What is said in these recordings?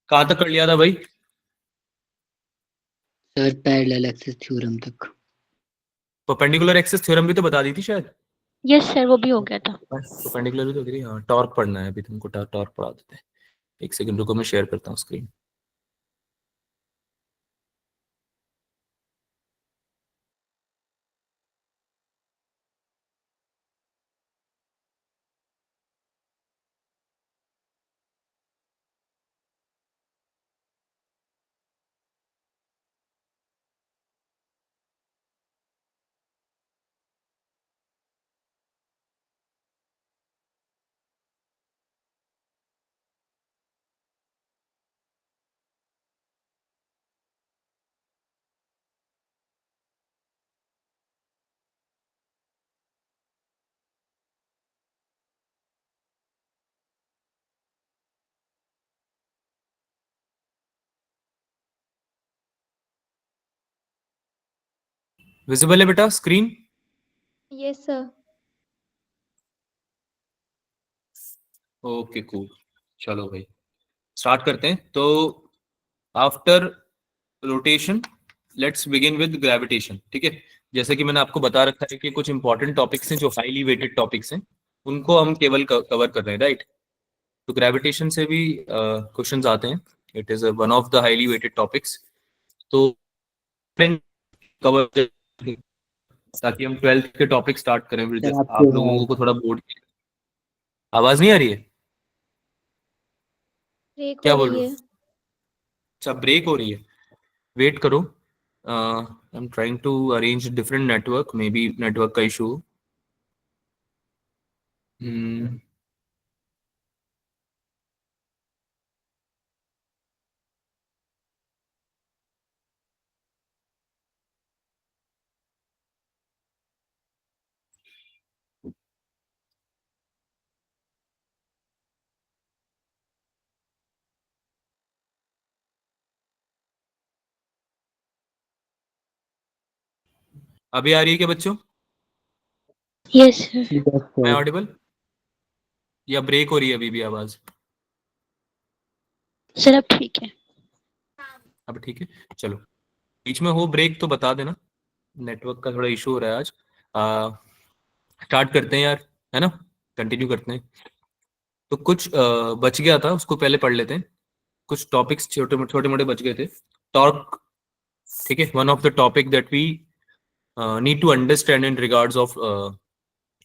कहाँ तक कर लिया था भाई? सर पैरेलल एक्सिस थ्योरम तक। परपेंडिकुलर एक्सिस थ्योरम भी तो बता दी थी शायद। यस सर, वो भी हो गया था। परपेंडिकुलर भी तो होगी। हाँ, टॉर्क पढ़ना है अभी तुमको, टॉर्क पढ़ा देते हैं। एक सेकंड रुको, मैं शेयर करता हूँ स्क्रीन। विजिबल है बेटा screen? Yes sir. Okay cool, चलो भाई स्टार्ट करते हैं। तो after rotation let's begin with gravitation. ठीक है, जैसे कि मैंने आपको बता रखा है कि कुछ इंपॉर्टेंट टॉपिक्स हैं जो हाईली वेटेड टॉपिक्स हैं, उनको हम केवल कवर कर रहे हैं, राइट? तो ग्रेविटेशन से भी क्वेश्चंस आते हैं। It is one of the highly weighted topics. तो कवर, ताकि हम 12th के टॉपिक स्टार्ट करें फिर, सर आपकी आप लोगों आवाज को थोड़ा बोर्ड। आवाज नहीं आ रही है? ब्रेक क्या हो बोल रही रहे है। हो? अच्छा, ब्रेक हो रही है, वेट करो। I am trying to arrange different network, maybe network का इशू। अभी आ रही है क्या बच्चों? Yes sir. यस मैं सर। ऑडिबल या ब्रेक हो रही है अभी भी आवाज? सर अब ठीक है। अब ठीक है, चलो। बीच में हो ब्रेक तो बता देना, नेटवर्क का थोड़ा इशू हो रहा है आज। स्टार्ट करते हैं यार, है ना? कंटिन्यू करते हैं। तो कुछ बच गया था, उसको पहले पढ़ लेते हैं। कुछ टॉपिक्स छोटे मोटे बच गए थे। टॉर्क, ठीक है, one of the topic that we need to understand in regards of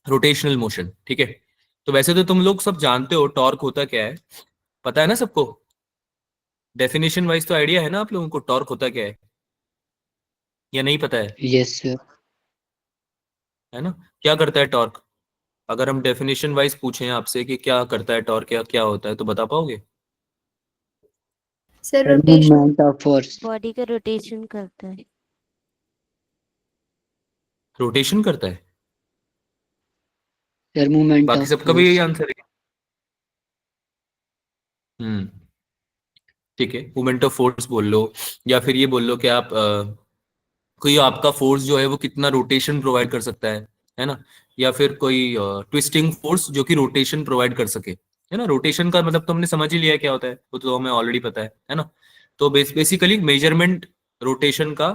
rotational motion. ठीक है, तो वैसे तो तुम लोग सब जानते हो टॉर्क होता क्या है, पता है ना सबको? डेफिनेशन वाइज तो आइडिया है ना आप लोगों को टॉर्क होता क्या है, या नहीं पता है? Yes sir. है ना? क्या करता है टॉर्क? अगर हम डेफिनेशन वाइज पूछें आपसे कि क्या करता है टॉर्क या क्या होता है, तो बता पाओगे? Sir sir rotation. Movement of force. Body का रोटेशन करता है। रोटेशन करता है। सर मूवमेंट बाकी ऑफ सबका भी यही फोर्स। आंसर है? हम्म, ठीक है, मूवमेंट ऑफ फोर्स बोल लो, या फिर ये बोल लो कि आप कोई आपका फोर्स जो है वो कितना रोटेशन प्रोवाइड कर सकता है ना? या फिर कोई ट्विस्टिंग फोर्स जो कि रोटेशन प्रोवाइड कर सके, है ना? रोटेशन का मतलब तो हमने समझ ही लिया है क्या होता है, वो तो हमें ऑलरेडी पता है ना? तो बेसिकली मेजरमेंट रोटेशन का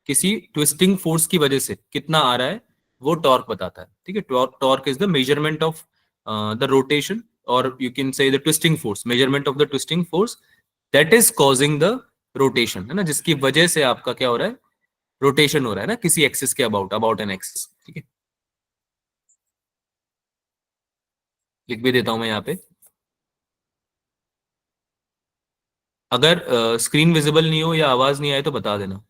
किसी ट्विस्टिंग फोर्स की वजह से कितना आ रहा है, वो टॉर्क बताता है। ठीक है, torque is the measurement of the rotation, और you can say the twisting force, measurement of the twisting force that is causing the rotation, है ना? जिसकी वजह से आपका क्या हो रहा है, रोटेशन हो रहा है ना, किसी एक्सिस के अबाउट, अबाउट एन एक्सिस। ठीक है, लिख भी देता हूं मैं यहाँ पे। अगर स्क्रीन विजिबल नहीं हो या आवाज नहीं आए तो बता देना।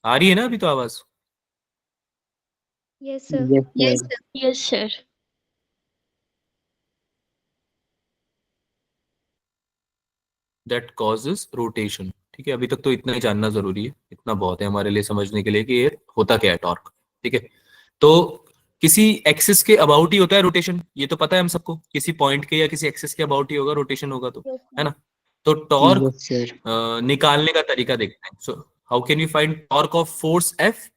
आ रही है ना अभी तो आवाज? Yes sir. Yes sir. Yes sir. That causes rotation. ठीक है, अभी तक तो इतना ही जानना जरूरी है, इतना बहुत है हमारे लिए समझने के लिए कि ये होता क्या है टॉर्क। ठीक है, तो किसी एक्सिस के अबाउट ही होता है रोटेशन, ये तो पता है हम सबको, किसी पॉइंट के या किसी एक्सिस के अबाउट ही होगा रोटेशन होगा तो, यस है सर। ना? तो टॉर्क यस सर। निकालने का तरीका देखते हैं। So how can you find torque of force F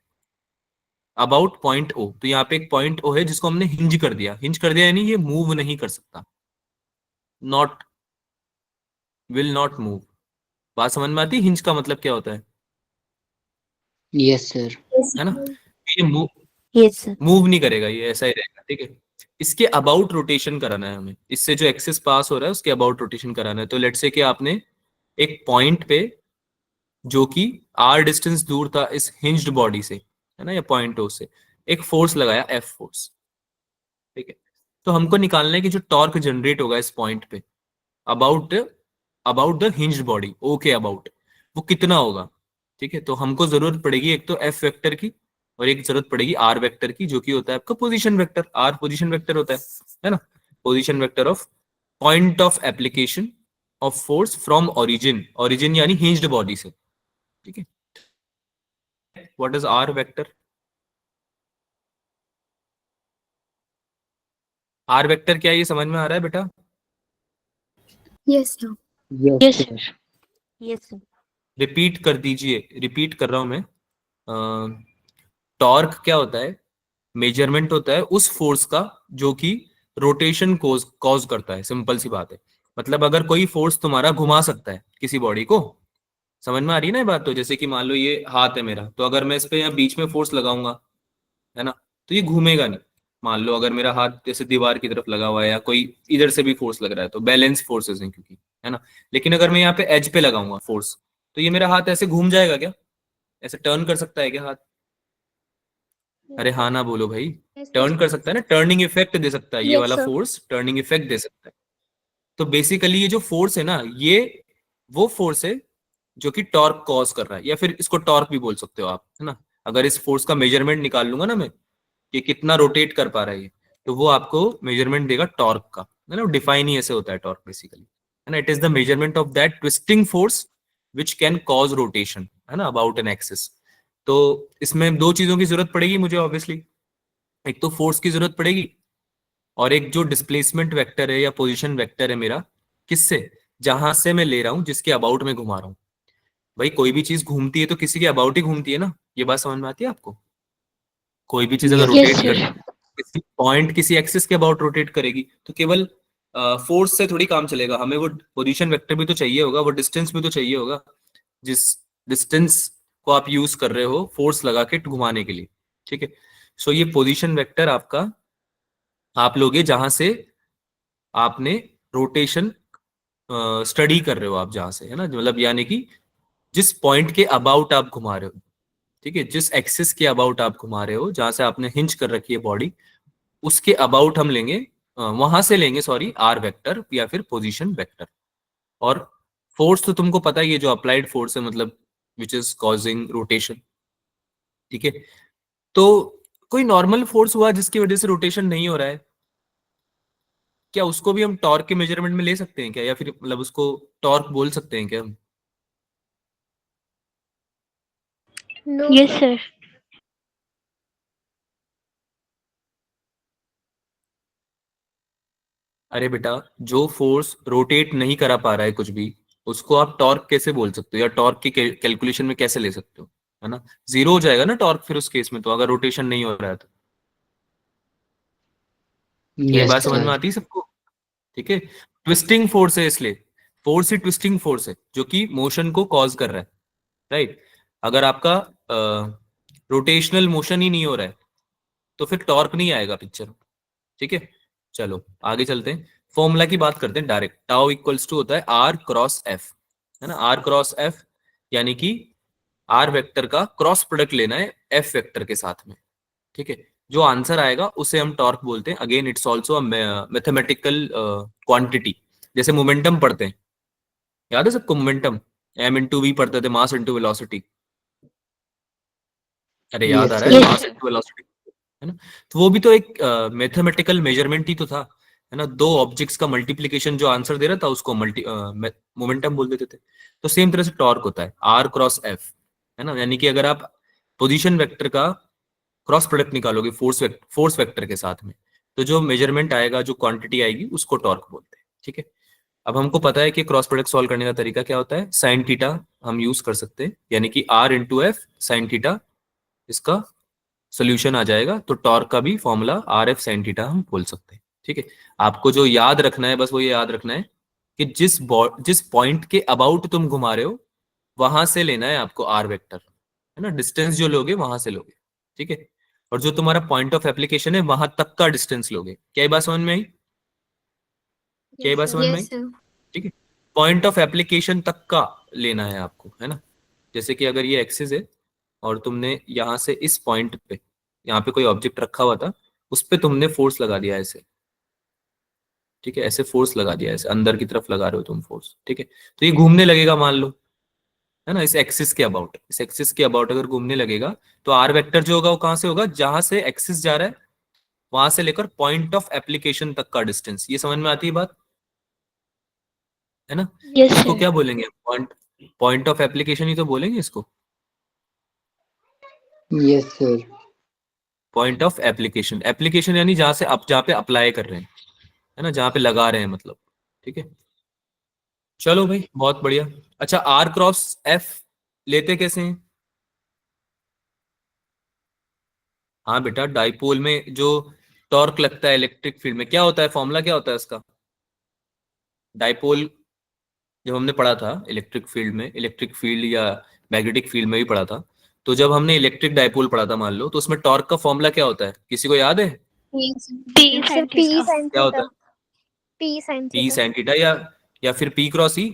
about point O? तो यहाँ पे एक पॉइंट ओ है जिसको हमने हिंज कर दिया, हिंज कर दिया यानी ये मूव नहीं कर सकता, नॉट विल नॉट मूव। बात समझ में आती है? हिंज का मतलब क्या होता है? Yes sir. है ना? ये मूव Yes, sir. मूव नहीं करेगा, ये ऐसा ही रहेगा। ठीक है, इसके अबाउट रोटेशन कराना है हमें, इससे जो एक्सिस पास हो रहा है उसके अबाउट रोटेशन कराना है। तो लेट्स से कि आपने एक पॉइंट पे जो कि आर डिस्टेंस दूर था इस हिंज्ड बॉडी से, है ना, या पॉइंट ओ से, एक फोर्स लगाया, एफ फोर्स। ठीक है, तो हमको निकालना है कि जो टॉर्क जनरेट होगा इस पॉइंट पे about about the hinged body, okay about, वो कितना होगा। ठीक है, तो हमको जरूरत पड़ेगी एक तो एफ वेक्टर की, और एक जरूरत पड़ेगी आर वेक्टर की, जो कि होता है आपका position vector. R position vector होता है ना, position vector of point of application of force from origin, origin यानी हिंज्ड बॉडी से। ठीक है, what is R vector? R vector क्या है, ये समझ में आ रहा है बेटा? Yes, sir. Yes yes sir. Sir. Yes, sir. Repeat कर दीजिए, रिपीट कर रहा हूं मैं। टॉर्क क्या होता है? मेजरमेंट होता है उस फोर्स का जो कि रोटेशन कॉज करता है। सिंपल सी बात है, मतलब अगर कोई फोर्स तुम्हारा घुमा सकता है किसी बॉडी को, समझ में आ रही है ना ये बात? तो जैसे कि मान लो ये हाथ है मेरा, तो अगर मैं इस पे यहाँ बीच में फोर्स लगाऊंगा, है ना, तो ये घूमेगा नहीं। मान लो अगर मेरा हाथ जैसे दीवार की तरफ लगा हुआ है, या कोई इधर से भी फोर्स लग रहा है, तो बैलेंस फोर्सेस हैं क्योंकि, है ना। लेकिन अगर मैं यहाँ पे एज पे लगाऊंगा फोर्स, तो ये मेरा हाथ ऐसे घूम जाएगा क्या? ऐसे टर्न कर सकता है क्या हाथ? अरे हाँ ना बोलो भाई। Yes, sir. टर्न कर सकता है ना, टर्निंग इफेक्ट दे सकता है, ये Yes, वाला sir. फोर्स टर्निंग इफेक्ट दे सकता है। तो बेसिकली ये जो फोर्स है ना, ये वो फोर्स है जो कि टॉर्क कॉज कर रहा है, या फिर इसको टॉर्क भी बोल सकते हो आप, है ना। अगर इस फोर्स का मेजरमेंट निकाल लूंगा ना मैं, कि कितना रोटेट कर पा रहा है ये, तो वो आपको मेजरमेंट देगा टॉर्क का, है ना। डिफाइन ही ऐसे होता है टॉर्क बेसिकली, है ना। It is the measurement of that twisting force which can cause rotation, है ना, अबाउट एन एक्सिस। तो इसमें दो चीजों की जरूरत पड़ेगी मुझे ऑब्वियसली, एक तो फोर्स की जरूरत पड़ेगी, और एक जो डिस्प्लेसमेंट वेक्टर है या पोजीशन वेक्टर है मेरा, किससे, जहां से मैं ले रहा हूं, जिसके अबाउट में घुमा रहा हूं। भाई कोई भी चीज घूमती है तो किसी के अबाउट ही घूमती है ना, ये बात समझ में आती है आपको? कोई भी चीज अगर Yes, यस रोटेट कर, सर। किसी पॉइंट किसी एक्सिस के अबाउट रोटेट करेगी, तो केवल फोर्स से थोड़ी काम चलेगा, हमें वो पोजीशन वेक्टर भी तो चाहिए होगा, वो डिस्टेंस भी तो चाहिए होगा, जिस डिस्टेंस को आप यूज कर रहे हो फोर्स लगा के घुमाने के लिए। ठीक है, सो ये पोजीशन वेक्टर आपका आप लोगे जहां से आपने रोटेशन स्टडी कर रहे हो, आप जहां से, है ना, मतलब यानी कि जिस पॉइंट के अबाउट आप घुमा रहे हो। ठीक है, जिस एक्सिस के अबाउट आप घुमा रहे हो, जहां से आपने हिंज कर रखी है बॉडी, उसके अबाउट हम लेंगे, वहां से लेंगे सॉरी, आर वेक्टर या फिर पोजीशन वेक्टर। और फोर्स तो तुमको पता ही है, जो अप्लाइड फोर्स है, मतलब विच इज कॉजिंग रोटेशन। ठीक है, तो कोई नॉर्मल फोर्स हुआ जिसकी वजह से रोटेशन नहीं हो रहा है, क्या उसको भी हम टॉर्क के मेजरमेंट में ले सकते हैं क्या, या फिर मतलब उसको टॉर्क बोल सकते हैं क्या हम? No, yes sir. सर। अरे बेटा, जो फोर्स रोटेट नहीं करा पा रहा है कुछ भी, उसको आप टॉर्क कैसे बोल सकते हो, या टॉर्क की कैलकुलेशन में कैसे ले सकते हो, है ना। जीरो हो जाएगा ना टॉर्क फिर उस केस में, तो अगर रोटेशन नहीं हो रहा है तो। क्या ये यस बात समझ में सर। आती है सबको? ठीक है, ट्विस्टिंग फोर्स है, इसलिए फोर्स ही ट्विस्टिंग फोर्स है जो कि मोशन को कॉज कर रहा है, राइट। अगर आपका रोटेशनल मोशन ही नहीं हो रहा है, तो फिर टॉर्क नहीं आएगा पिक्चर। ठीक है, चलो आगे चलते हैं, फॉर्मूला की बात करते हैं डायरेक्ट। टाउ इक्वल्स टू होता है आर क्रॉस एफ, है ना, आर क्रॉस एफ, यानी कि आर वेक्टर का क्रॉस प्रोडक्ट लेना है एफ वेक्टर के साथ में। ठीक है, जो आंसर आएगा उसे हम टॉर्क बोलते हैं। Again it's also mathematical quantity, जैसे मोमेंटम पढ़ते हैं, याद है सबको मोमेंटम? एम इंटू वी पढ़ते थे, मास इंटू वेलोसिटी। अरे याद आ यस रहा है, सर। यस मास सर। इंटू वेलोसिटी, है ना। तो वो भी तो एक मैथमेटिकल मेजरमेंट ही तो था, है ना। दो ऑब्जेक्ट्स का मल्टीप्लीकेशन जो आंसर दे रहा था उसको मोमेंटम बोल देते थे। तो सेम तरह से टॉर्क होता है आर क्रॉस एफ, है ना। यानी कि अगर आप पोजीशन वेक्टर का क्रॉस प्रोडक्ट निकालोगे फोर्स वेक्टर के साथ में, तो जो मेजरमेंट आएगा, जो क्वांटिटी आएगी, उसको टॉर्क बोलते हैं। ठीक है, अब हमको पता है कि क्रॉस प्रोडक्ट सॉल्व करने का तरीका क्या होता है, साइन थीटा हम यूज कर सकते हैं, यानी कि R into F sine theta, इसका सोल्यूशन आ जाएगा। तो टॉर्क का भी formula R F sine theta हम बोल सकते हैं। ठीक है, आपको जो याद रखना है बस वो ये याद रखना है कि जिस पॉइंट के अबाउट तुम घुमा रहे हो वहां से लेना है आपको आर वेक्टर, है ना। डिस्टेंस जो लोगे वहां से लोगे, ठीक है। और जो तुम्हारा पॉइंट ऑफ एप्लीकेशन है वहां तक का डिस्टेंस लोगे। क्या ये बात समझ में आई? क्या ये बात समझ में आई? Yes, sir. ठीक है। पॉइंट ऑफ एप्लीकेशन तक का लेना है आपको, है ना। जैसे कि अगर ये एक्सिस है और तुमने यहाँ से इस पॉइंट पे, यहाँ पे कोई ऑब्जेक्ट रखा हुआ था, उस पे तुमने फोर्स लगा दिया ऐसे, ठीक है। ऐसे फोर्स लगा दिया, ऐसे अंदर की तरफ लगा रहे हो तुम फोर्स, ठीक है। तो ये घूमने लगेगा मान लो, है ना। इस एक्सिस के अबाउट, इस एक्सिस के अबाउट अगर घूमने लगेगा तो आर वेक्टर जो होगा वो कहाँ से होगा? जहां से एक्सिस जा रहा है वहां से लेकर पॉइंट ऑफ एप्लीकेशन तक का डिस्टेंस। ये समझ में आती है बात, है ना। यस इसको सर। क्या बोलेंगे? पॉइंट ऑफ एप्लीकेशन ही तो बोलेंगे इसको, yes sir. Point of application. Application यानी जहां से आप, जहां पे अप्लाई कर रहे हैं, है ना, जहां पे लगा रहे हैं मतलब, ठीक है। चलो भाई बहुत बढ़िया। अच्छा, आर क्रॉस एफ लेते कैसे हैं? हाँ बेटा, डाइपोल में जो टॉर्क लगता है इलेक्ट्रिक फील्ड में, क्या होता है? फॉर्मूला क्या होता है इसका? डाइपोल जब हमने पढ़ा था इलेक्ट्रिक फील्ड में, इलेक्ट्रिक फील्ड या मैग्नेटिक फील्ड में भी पढ़ा था, तो जब हमने इलेक्ट्रिक डाइपोल पढ़ा था मान लो, तो उसमें टॉर्क का फॉर्मूला क्या होता है? किसी को याद है? Yes. टी Sir, sine P theta. sin क्या होता theta. है? P sin P theta. Sine theta, या फिर P cross E,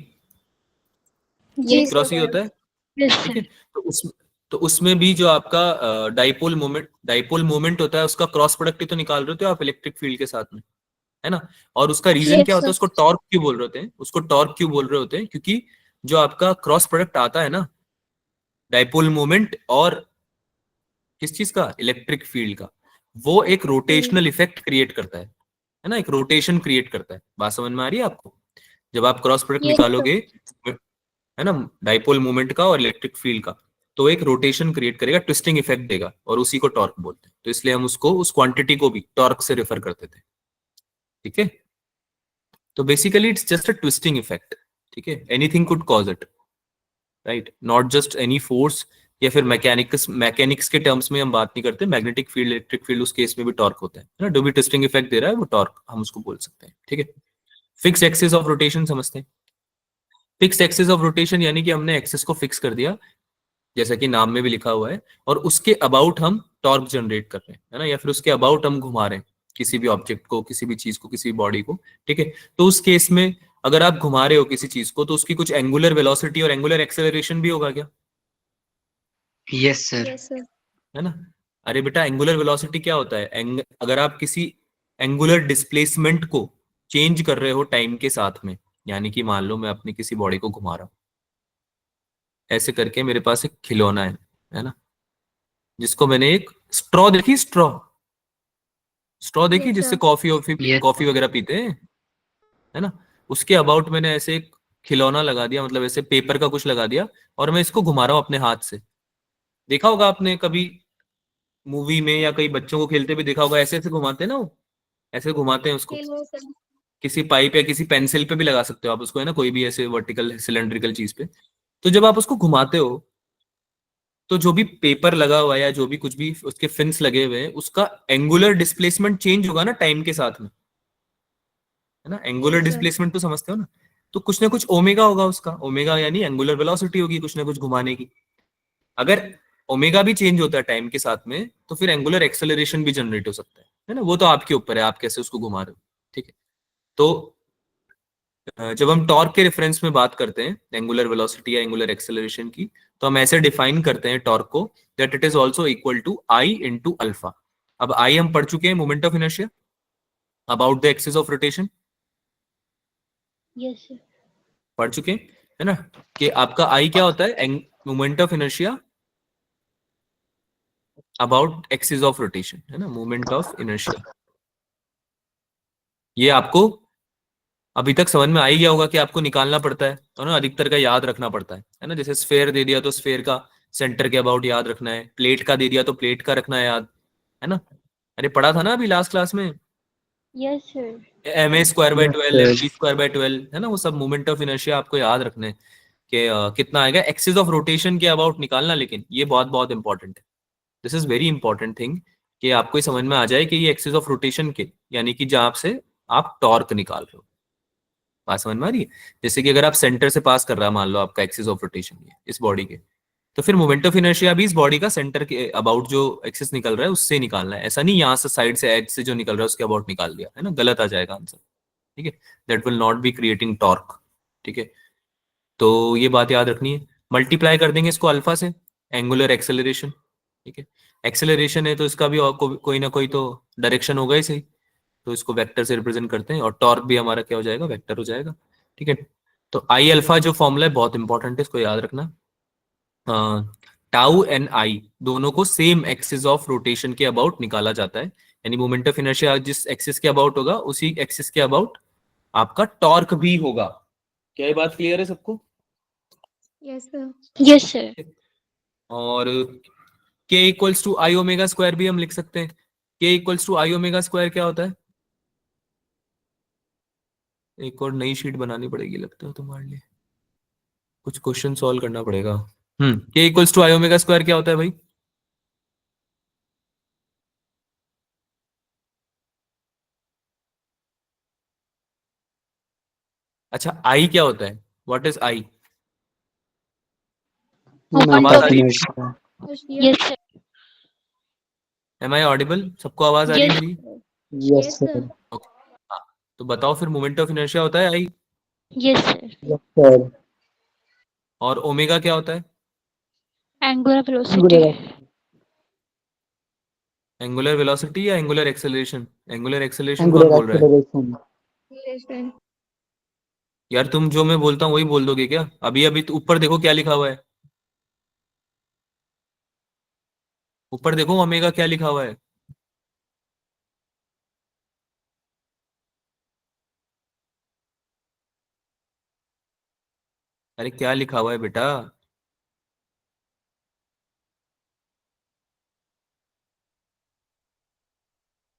P Yes, cross E sir. होता है, यस ठीक है। सर। तो उसमें भी जो आपका डाइपोल मोमेंट होता है, उसका क्रॉस प्रोडक्ट ही तो निकाल रहे होते हो आप इलेक्ट्रिक फील्ड के साथ में, है ना। और उसका रीजन क्या Yes, होता है? sir. उसको टॉर्क क्यों बोल रहे होते हैं? उसको टॉर्क क्यों बोल रहे होते हैं? क्योंकि जो आपका क्रॉस प्रोडक्ट आता है ना, डाइपोल मोमेंट और किस चीज का? इलेक्ट्रिक फील्ड का, वो एक रोटेशनल इफेक्ट क्रिएट करता है ना। एक रोटेशन क्रिएट करता है। बात समझ में आ रही है आपको? जब आप क्रॉस प्रोडक्ट Yes, sir. निकालोगे, है ना, डाइपोल मोमेंट का और इलेक्ट्रिक फील्ड का, तो एक रोटेशन क्रिएट करेगा, ट्विस्टिंग इफेक्ट देगा, और उसी को टॉर्क बोलते हैं। तो इसलिए हम उसको, उस क्वांटिटी को भी टॉर्क से रेफर करते थे, ठीक है। तो basically it's just a twisting effect, ठीक है। Anything could cause it, right, not just any force. या फिर मैकेनिक्स के टर्म्स में हम बात नहीं करते, मैग्नेटिक फील्ड, इलेक्ट्रिक फील्ड, उस केस में भी टॉर्क होता है ना। जो भी ट्विस्टिंग इफेक्ट दे रहा है वो टॉर्क हम उसको बोल सकते हैं, ठीक है। फिक्स एक्सिस ऑफ रोटेशन समझते हैं। फिक्स एक्सिस ऑफ रोटेशन यानी कि हमने एक्सिस को फिक्स कर दिया, जैसा कि नाम में भी लिखा हुआ है, और उसके अबाउट हम टॉर्क जनरेट कर रहे हैं, है ना, या फिर उसके अबाउट हम घुमा रहे हैं किसी भी ऑब्जेक्ट को, किसी भी चीज को, किसी भी बॉडी को, ठीक है। तो उस केस में अगर आप घुमा रहे हो किसी चीज को, तो उसकी कुछ एंगुलर वेलोसिटी और एंगुलर एक्सेलरेशन भी होगा क्या? Yes sir. Yes, sir. है ना। अरे बेटा, एंगुलर वेलोसिटी क्या होता है? अगर आप किसी एंगुलर डिस्प्लेसमेंट को चेंज कर रहे हो टाइम के साथ में, यानी कि मान लो मैं अपनी किसी बॉडी को घुमा रहा हूं ऐसे करके, मेरे पास एक खिलौना है ना, जिसको मैंने एक स्ट्रॉ देखी, स्ट्रॉ देखी Yes, जिससे sir. यस कॉफी वगैरह पीते हैं, है ना। उसके अबाउट मैंने ऐसे एक खिलौना लगा दिया, मतलब ऐसे पेपर का कुछ लगा दिया, और मैं इसको घुमा रहा हूँ अपने हाथ से। देखा होगा आपने कभी मूवी में, या कई बच्चों को खेलते भी देखा होगा, ऐसे ऐसे घुमाते हैं ना वो, ऐसे घुमाते हैं उसको। Hello, sir. किसी पाइप या किसी पेंसिल पे भी लगा सकते हो आप उसको, है ना, कोई भी ऐसे वर्टिकल सिलेंड्रिकल चीज पे। तो जब आप उसको घुमाते हो, तो जो भी पेपर लगा हुआ है या जो भी कुछ भी उसके फिन्स लगे हुए हैं, उसका एंगुलर डिस्प्लेसमेंट चेंज होगा ना टाइम के साथ में, है ना। Angular Yes, sir. डिस्प्लेसमेंट तो समझते हो ना। तो कुछ ना कुछ ओमेगा होगा उसका, ओमेगा यानी एंगुलर वेलोसिटी होगी कुछ ना कुछ घुमाने की। अगर ओमेगा भी चेंज होता है टाइम के साथ में, तो फिर एंगुलर एक्सेलरेशन भी जनरेट हो सकता है ना। वो तो आपके ऊपर है, आप कैसे उसको घुमा रहे हो, ठीक है। तो जब हम टॉर्क के रेफरेंस में बात करते हैं एंगुलर वेलोसिटी या एंगुलर एक्सेलरेशन की, तो हम ऐसे डिफाइन करते हैं टॉर्क को, that it is also equal to I into alpha. अब आई हम पढ़ चुके हैं, moment of inertia about the axis of rotation, yes sir. पढ़ चुके हैं, है ना, कि आपका आई क्या होता है? Moment of inertia about axis of rotation, है ना, मोमेंट ऑफ इनर्शिया। ये आपको अभी तक समझ में आ ही गया होगा कि आपको निकालना पड़ता है ना, अधिकतर का याद रखना पड़ता है ना। जैसे स्फेयर दे दिया तो स्फेयर का सेंटर के अबाउट याद रखना है, प्लेट का दे दिया तो प्लेट का रखना है याद, है ना। अरे पढ़ा था ना अभी लास्ट क्लास में, yes sir. M A square by yes 12, M sir. V square by 12, है ना। वो सब मोमेंट ऑफ इनर्शिया आपको याद रखने हैं कि कितना आएगा एक्सिस ऑफ रोटेशन के अबाउट निकालना। लेकिन ये बहुत बहुत इंपॉर्टेंट है, this is very important thing, कि आपको ये समझ में आ जाए कि ये एक्सिस ऑफ रोटेशन के, यानी कि जहां से आप टॉर्क निकाल रहे हो, बात समझ में आ रही है? जैसे कि अगर आप सेंटर से पास कर रहा है, मान लो आपका एक्सिस ऑफ रोटेशन ये इस बॉडी के, तो फिर मोमेंट ऑफ इनर्शिया भी इस बॉडी का सेंटर के अबाउट जो एक्सिस निकल रहा है उससे निकालना है। ऐसा नहीं यहाँ से साइड से एज से जो निकल रहा है उसके अबाउट निकाल दिया, है ना, गलत आ जाएगा आंसर। ठीक है, that will not be creating torque. ठीक है, तो ये बात याद रखनी है। मल्टीप्लाई कर देंगे इसको अल्फा से, एंगुलर एक्सेलरेशन। ठीक है, एक्सेलरेशन है तो इसका भी और कोई ना कोई तो डायरेक्शन होगा ही सही, तो इसको वेक्टर से रिप्रेजेंट करते हैं, और टॉर्क भी हमारा क्या हो जाएगा, वेक्टर हो जाएगा। ठीक है, तो आई अल्फा जो फॉर्मूला है बहुत इंपॉर्टेंट है, इसको याद रखना। टाउ एंड आई दोनों को सेम एक्सिस ऑफ रोटेशन के अबाउट निकाला जाता है, यानी मोमेंट ऑफ इनर्शिया जिस एक्सिस के अबाउट होगा उसी एक्सिस के अबाउट आपका टॉर्क भी होगा। क्या ये बात क्लियर है सबको? Yes, sir. Yes, sir. और k equals to I omega square भी हम लिख सकते हैं। k equals to I omega square क्या होता है? एक और नई शीट बनानी पड़ेगी लगता है तुम्हारे लिए, कुछ क्वेश्चन सॉल्व करना पड़ेगा। k equals to I omega square क्या होता है भाई? अच्छा, आई क्या होता है? What is I? Moment आवाज of आ रही है? inertia. Yes, sir. Am I audible? सबको आवाज आ रही है Yes, मेरी? sir. Yes, Yes, sir. sir. Okay. हाँ, तो बताओ फिर मोमेंट ऑफ इनर्शिया होता है आई, Yes, sir. Yes, sir. और ओमेगा क्या होता है? Angular velocity. Angular angular velocity या एंगुलर एक्सेलरेशन? एंगुलर एक्सेलरेशन कौन angular बोल रहा है? acceleration. Yes, sir. यार तुम जो मैं बोलता हूँ वही बोल दोगे क्या? अभी अभी तो ऊपर देखो क्या लिखा हुआ है, ऊपर देखो ओमेगा क्या लिखा हुआ है। अरे क्या लिखा हुआ है बेटा?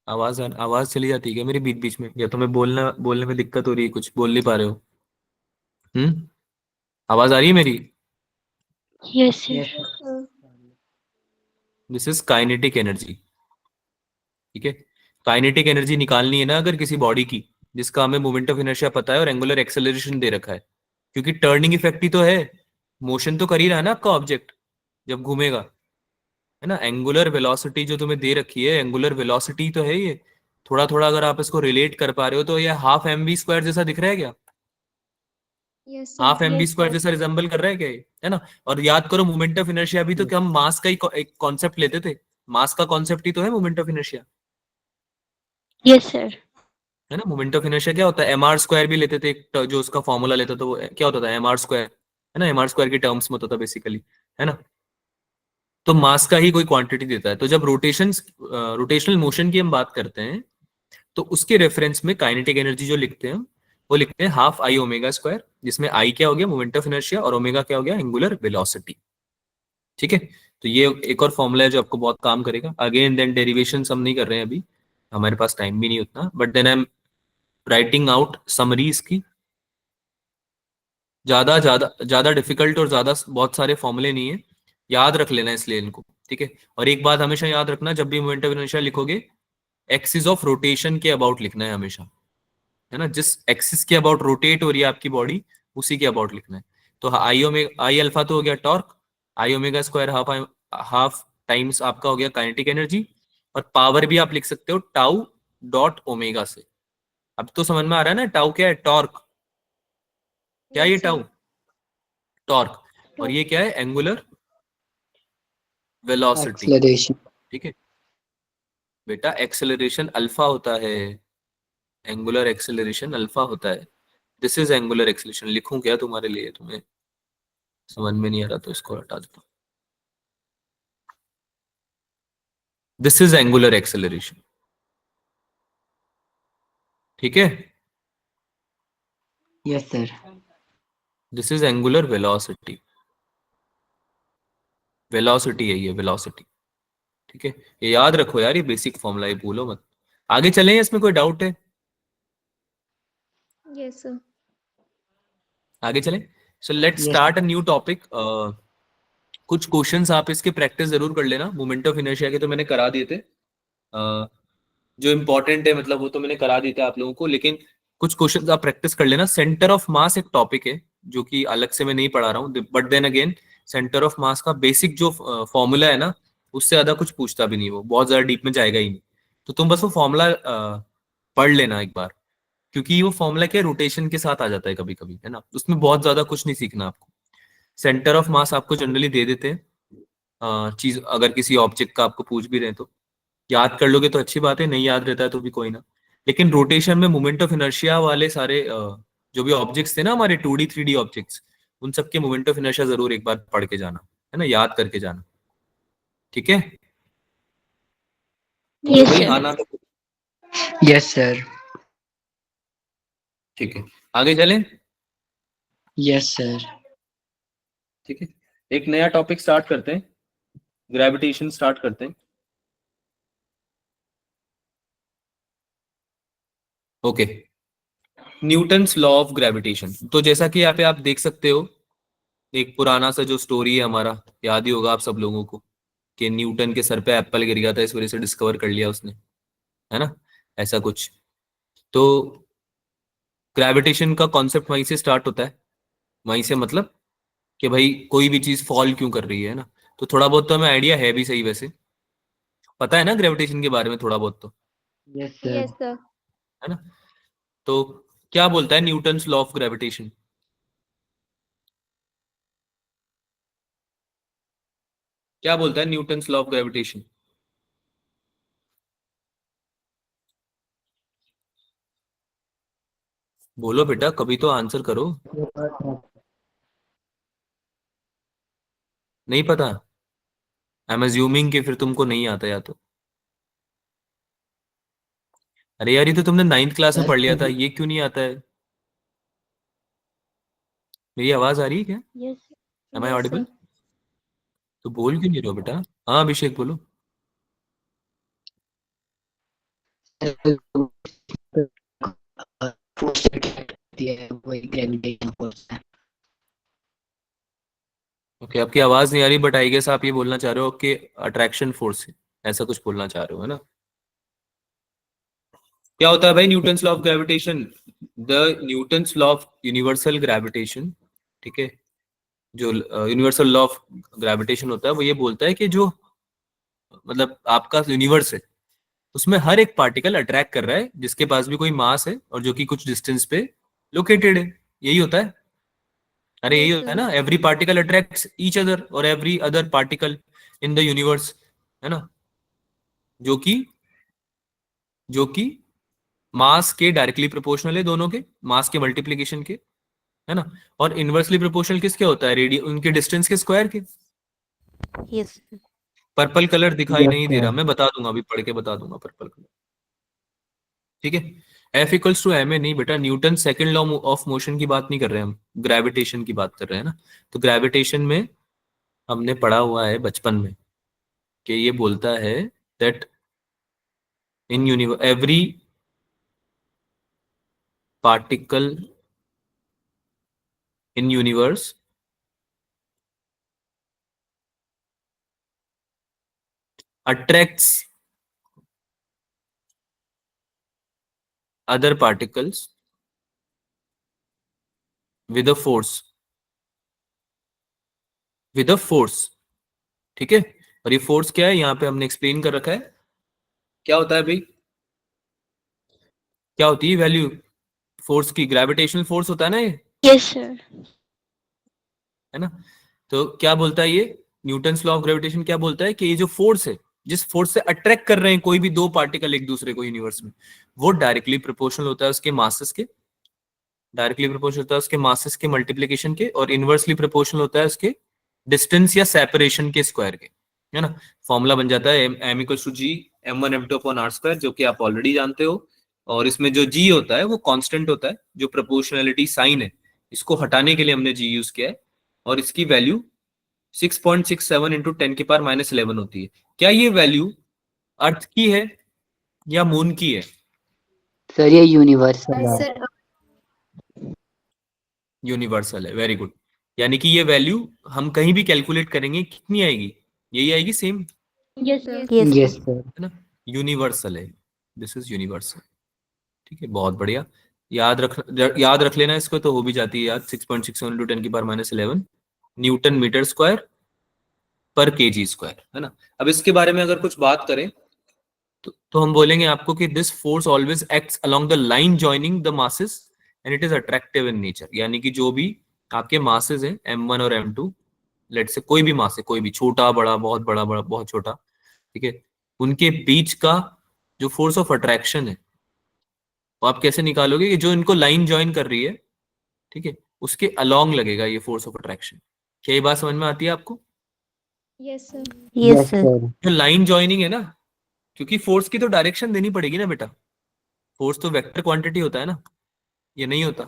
आवाज चली जाती है क्या मेरी बीच बीच में, या तुम्हें बोलने में दिक्कत हो रही है, कुछ बोल नहीं पा रहे हो? हम्म, आवाज आ रही है मेरी? Yes, sir. Yes, Yes, sir. This is kinetic energy. ठीक है, काइनेटिक एनर्जी निकालनी है ना अगर किसी बॉडी की जिसका हमें मोमेंट ऑफ इनर्शिया पता है और एंगुलर एक्सेलरेशन दे रखा है, क्योंकि टर्निंग इफेक्ट ही तो है, मोशन तो कर ही रहा है ना आपका ऑब्जेक्ट जब घूमेगा, है ना। एंगुलर वेलोसिटी जो तुम्हें दे रखी है, एंगुलर वेलोसिटी तो है ये। थोड़ा थोड़ा अगर आप इसको रिलेट कर पा रहे हो तो ये हाफ एम वी स्क्वायर जैसा दिख रहा है क्या? Yes, sir. Half M V Yes, square sir. जैसा रिजेंबल कर रहा है क्या ये? है ना। और याद करो मोमेंट ऑफ इनर्शिया भी तो क्या हम मास का ही एक कॉन्सेप्ट लेते थे, मास का कॉन्सेप्ट ही तो है moment of inertia, Yes, sir. है ना। मोमेंट ऑफ इनर्शिया क्या होता है? एम आर स्क्वायर भी लेते थे, एक जो उसका फॉर्मूला लेता था वो क्या होता था? एम आर स्क्वायर, है ना, एम आर स्क्वायर की टर्म्स में होता था बेसिकली, है ना। तो मास का ही कोई क्वांटिटी देता है। तो जब रोटेशनल मोशन की हम बात करते हैं तो उसके रेफरेंस में काइनेटिक एनर्जी जो लिखते हैं वो लिखते हैं हाफ आई ओमेगा स्क्वायर, जिसमें आई क्या हो गया, मोमेंट ऑफ इनर्शिया, और ओमेगा क्या हो गया, एंगुलर वेलोसिटी। ठीक है, तो ये एक और फॉर्मूला है जो आपको बहुत काम करेगा। अगेन देन डेरिवेशन हम नहीं कर रहे हैं अभी, हमारे पास टाइम भी नहीं उतना, but then I am writing out summaries की। ज्यादा ज्यादा ज्यादा डिफिकल्ट और ज्यादा बहुत सारे फॉर्मूले नहीं है, याद रख लेना इसलिए इनको। ठीक है, और एक बात हमेशा याद रखना, जब भी मोमेंट ऑफ इनर्शिया लिखोगे एक्सिस ऑफ रोटेशन के अबाउट लिखना है हमेशा, है ना। जिस एक्सिस के अबाउट रोटेट हो रही है आपकी बॉडी उसी के अबाउट लिखना है। तो आई अल्फा तो हो गया टॉर्क, आई ओमेगा स्क्वायर हाफ टाइम्स आपका हो गया काइनेटिक एनर्जी, और पावर भी आप लिख सकते हो टाउ डॉट ओमेगा से। अब तो समझ में आ रहा है ना टाउ क्या है? टॉर्क। क्या है ये Yes, sir. टाउ? टॉर्क। और ये क्या है? Angular velocity. acceleration. ठीक है बेटा, एक्सेलरेशन अल्फा होता है, एंगुलर एक्सेलरेशन अल्फा होता है। This is angular acceleration. लिखूं क्या तुम्हारे लिए? तुम्हें समझ में नहीं आ रहा तो इसको हटा देता हूं। This is angular acceleration. ठीक है, Yes, sir. This is angular velocity. Velocity है ये, वेलोसिटी। ठीक है, ये याद रखो यार, ये बेसिक फॉर्मूला, ये भूलो मत। आगे चलें, इसमें कोई डाउट है? Yes, sir. आगे चलें। So let's Yes, start a new topic. कुछ क्वेश्चंस आप इसके प्रैक्टिस जरूर कर लेना। मोमेंट ऑफ इनर्शिया के तो मैंने करा दिए थे, जो इम्पोर्टेंट है मतलब वो तो मैंने करा दिए थे आप लोगों को, लेकिन कुछ क्वेश्चंस आप प्रैक्टिस कर लेना। सेंटर ऑफ मास एक टॉपिक है जो कि अलग से मैं नहीं पढ़ा रहा हूँ, but then again centre of mass का बेसिक जो फॉर्मूला है ना, उससे ज्यादा कुछ पूछता भी नहीं, वो बहुत ज्यादा डीप में जाएगा ही नहीं। तो तुम बस वो फॉर्मूला पढ़ लेना एक बार, क्योंकि वो फॉर्मूला क्या रोटेशन के साथ आ जाता है कभी कभी, है ना, उसमें बहुत ज्यादा कुछ नहीं सीखना आपको। सेंटर ऑफ मास आपको जनरली दे देते हैं चीज, अगर किसी ऑब्जेक्ट का आपको पूछ भी रहे हैं तो याद कर लोगे तो अच्छी बात है, नहीं याद रहता है तो भी कोई ना। लेकिन रोटेशन में मोमेंट ऑफ इनर्शिया वाले सारे जो भी ऑब्जेक्ट्स थे ना हमारे 2D 3D ऑब्जेक्ट्स, उन सबके मोमेंट ऑफ इनर्शिया जरूर एक बार पढ़ के जाना, है ना, याद करके जाना। ठीक है, बोलो Yes, भाई sir. हाँ ना तो। Yes, sir. ठीक है, आगे चलें। Yes, sir. ठीक है, एक नया टॉपिक स्टार्ट करते हैं, ग्रेविटेशन स्टार्ट करते हैं। Okay, Newton's law of gravitation. तो जैसा कि यहाँ पे आप देख सकते हो, एक पुराना सा जो स्टोरी है हमारा, याद ही होगा आप सब लोगों को, कि न्यूटन के सर पे एप्पल गिर गया था, इस वजह से डिस्कवर कर लिया उसने, है ना, ऐसा कुछ। तो ग्रेविटेशन का कॉन्सेप्ट वहीं से स्टार्ट होता है, वहीं से मतलब कि भाई कोई भी चीज फॉल क्यों कर रही है ना। तो थोड़ा बहुत तो हमें आइडिया है भी सही, वैसे पता है ना ग्रेविटेशन के बारे में थोड़ा बहुत तो, Yes, sir. Yes, sir. है ना। तो क्या बोलता है न्यूटन्स लॉ ऑफ ग्रेविटेशन? क्या बोलता है न्यूटन्स लॉ ऑफ ग्रेविटेशन? बोलो बेटा, कभी तो आंसर करो। नहीं पता? आई एम अज्यूमिंग कि फिर तुमको नहीं आता या तो। अरे यार, ये तो तुमने 9th क्लास में पढ़ लिया था, ये क्यों नहीं आता है? मेरी आवाज आ रही है क्या? Yes. एम आई Yes, ऑडिबल? sir. तो बोल क्यों नहीं रहे हो बेटा? हाँ अभिषेक बोलो। फोर्स करती है वही ग्रेविटेशन फोर्स है। ओके, आपकी आवाज नहीं आ रही, बट आई गेस आप ये बोलना चाह रहे हो कि अट्रैक्शन फोर्स है, ऐसा कुछ बोलना चाह रहे हो, है ना। क्या होता है भाई Newton's law of gravitation? The Newton's law of universal gravitation, ठीक है, जो यूनिवर्सल लॉ ऑफ ग्रेविटेशन होता है वो ये बोलता है कि जो मतलब आपका यूनिवर्स है, उसमें हर एक पार्टिकल अट्रैक्ट कर रहा है जिसके पास भी कोई मास है और जो कि कुछ डिस्टेंस पे लोकेटेड है। यही होता है। अरे यही Yes, होता है sir. ना, every particle attracts each other और every other particle in the universe, है ना, जो कि मास के डायरेक्टली प्रोपोर्शनल है, दोनों के मास के मल्टीप्लीकेशन के, है ना। और इनवर्सली प्रोपोर्शनल किसके होता है? रेडियस, उनके डिस्टेंस के स्क्वायर के। Yes. पर्पल कलर दिखाई Yes, नहीं दे sir. रहा, मैं बता दूंगा, अभी पढ़ के बता दूंगा पर्पल कलर। ठीक है, F equals to M A नहीं बेटा, Newton second law of motion की बात नहीं कर रहे हैं हम, ग्रेविटेशन की बात कर रहे हैं ना। तो ग्रेविटेशन में हमने पढ़ा हुआ है बचपन में कि ये बोलता है that in universe every particle in universe attracts other particles with a force, with a force। ठीक है, और ये फोर्स क्या है यहाँ पे हमने एक्सप्लेन कर रखा है, क्या होता है भाई, क्या होती है वैल्यू फोर्स की? ग्रेविटेशनल फोर्स होता है ना ये, Yes, sir. है ना। तो क्या बोलता है ये न्यूटन्स लॉ ऑफ ग्रेविटेशन? क्या बोलता है कि ये जो फोर्स है, जिस फोर्स से अट्रैक्ट कर रहे हैं कोई भी दो पार्टिकल एक दूसरे को यूनिवर्स में, वो डायरेक्टली प्रोपोर्शनल होता है उसके मासेस के, डायरेक्टली प्रोपोर्शनल होता है उसके मासेस के मल्टीप्लीकेशन के, और इनवर्सली प्रोपोर्शनल होता है उसके डिस्टेंस या सेपरेशन के स्क्वायर के, है ना। फॉर्मूला बन जाता है M equals to G m1 m2 upon r square, जो कि आप ऑलरेडी जानते हो। और इसमें जो g होता है वो कांस्टेंट होता है, जो प्रोपोर्शनैलिटी साइन है, इसको हटाने के लिए हमने g यूज किया है, और इसकी वैल्यू 6.67 इंटू 10⁻11 होती है। क्या ये वैल्यू अर्थ की है या मून की है? सर ये यूनिवर्सल है। Sir. यूनिवर्सल है, वेरी गुड। यानी कि ये वैल्यू हम कहीं भी कैलकुलेट करेंगे कितनी आएगी, यही आएगी same, Yes, sir. Yes, Yes. sir. Yes sir. है ना। यूनिवर्सल है, दिस इज यूनिवर्सल। ठीक है, बहुत बढ़िया। याद रख लेना इसको, तो हो भी जाती है याद। 6.67 × 10⁻11 न्यूटन मीटर स्क्वायर पर केजी स्क्वायर, है ना। अब इसके बारे में अगर कुछ बात करें तो हम बोलेंगे आपको कि this force always acts along the line joining the masses and it is attractive in nature. यानी कि जो भी आपके मासेस हैं m1 और m2, लेट से कोई भी मास है, कोई भी, छोटा बड़ा, बहुत बड़ा बड़ा बहुत छोटा, ठीक है, उनके बीच का जो फोर्स ऑफ अट्रैक्शन है वो आप कैसे निकालोगे कि जो इनको लाइन ज्वाइन कर रही है, ठीक है, उसके अलोंग लगेगा ये फोर्स ऑफ अट्रैक्शन। क्या ये बात समझ में आती है आपको? Yes, sir. Yes, sir. जो लाइन ज्वाइनिंग है ना, क्योंकि फोर्स की तो डायरेक्शन देनी पड़ेगी ना बेटा, फोर्स तो वेक्टर क्वांटिटी होता है ना, ये नहीं होता।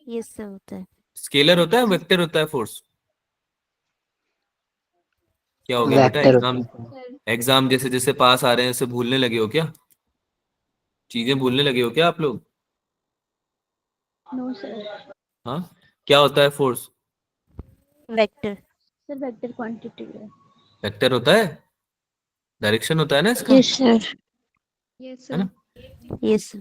Yes, sir. होता है। स्केलर होता है, वेक्टर होता है फोर्स? क्या हो गया बेटा, वेक्टर एग्जाम होता है सर। Sir. एग्जाम जैसे जैसे पास आ रहे हैं उसे भूलने लगे हो क्या? चीजें भूलने लगे हो क्या आप लोग? No, sir. हाँ, क्या होता है force? Vector. Sir, vector quantity है। वेक्टर होता है, डायरेक्शन होता है ना इसका, Yes, sir. Yes, है sir. ना। Yes, sir.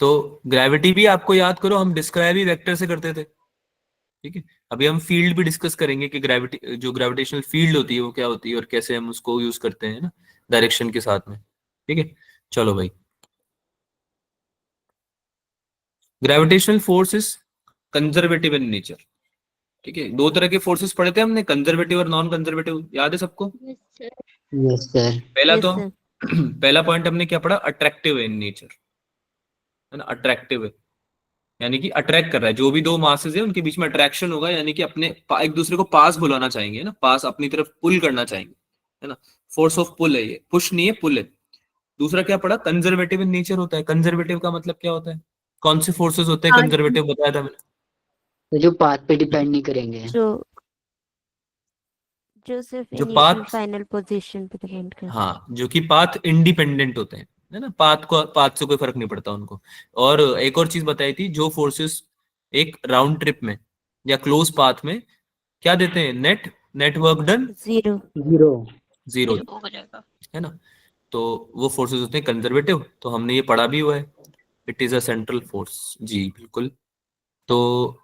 तो ग्रेविटी भी आपको याद करो, हम डिस्क्राइब ही वेक्टर से करते थे, ठीक है। अभी हम फील्ड भी डिस्कस करेंगे कि ग्रेविटी, जो ग्रेविटेशनल फील्ड होती है वो क्या होती है और कैसे हम उसको यूज करते हैं ना, डायरेक्शन के साथ में, ठीक है। चलो भाई, gravitational force is conservative in nature, ठीक है। दो तरह के फोर्सेस पढ़े थे हमने, कंजर्वेटिव और नॉन कंजर्वेटिव, याद है सबको? Yes, sir. Yes sir. पहला Yes, तो sir. पहला पॉइंट हमने क्या पढ़ा? अट्रैक्टिव है इन नेचर, है ना। अट्रैक्टिव है यानी कि अट्रैक्ट कर रहा है, जो भी दो मासेस है उनके बीच में अट्रैक्शन होगा, यानी कि अपने एक दूसरे को पास बुलाना चाहेंगे ना, पास अपनी तरफ पुल करना चाहेंगे, है ना। फोर्स ऑफ पुल है ये, पुश नहीं है, पुल है। दूसरा क्या पढ़ा? कंजर्वेटिव इन नेचर होता है। कंजर्वेटिव का मतलब क्या होता है? कौन से फोर्सेस होते हैं कंजर्वेटिव, बताया था मैंने। तो जो पाथ पे डिपेंड नहीं करेंगे। जो जो सिर्फ जो इनिशियल पाथ, फाइनल पोजीशन पे डिपेंड करता है। हाँ, जो कि पाथ इंडिपेंडेंट होते हैं, है ना, पाथ से कोई फर्क नहीं पड़ता उनको। और एक और चीज बताई थी, जो फोर्सेस एक राउंड ट्रिप में या क्लोज पाथ में क्या देते हैं? Net work done Zero. Zero. Zero, हो जाएगा। है ना। तो वो फोर्सेस होते हैं कंजर्वेटिव, तो हमने ये पढ़ा भी हुआ है, it is a central force. जी बिल्कुल। तो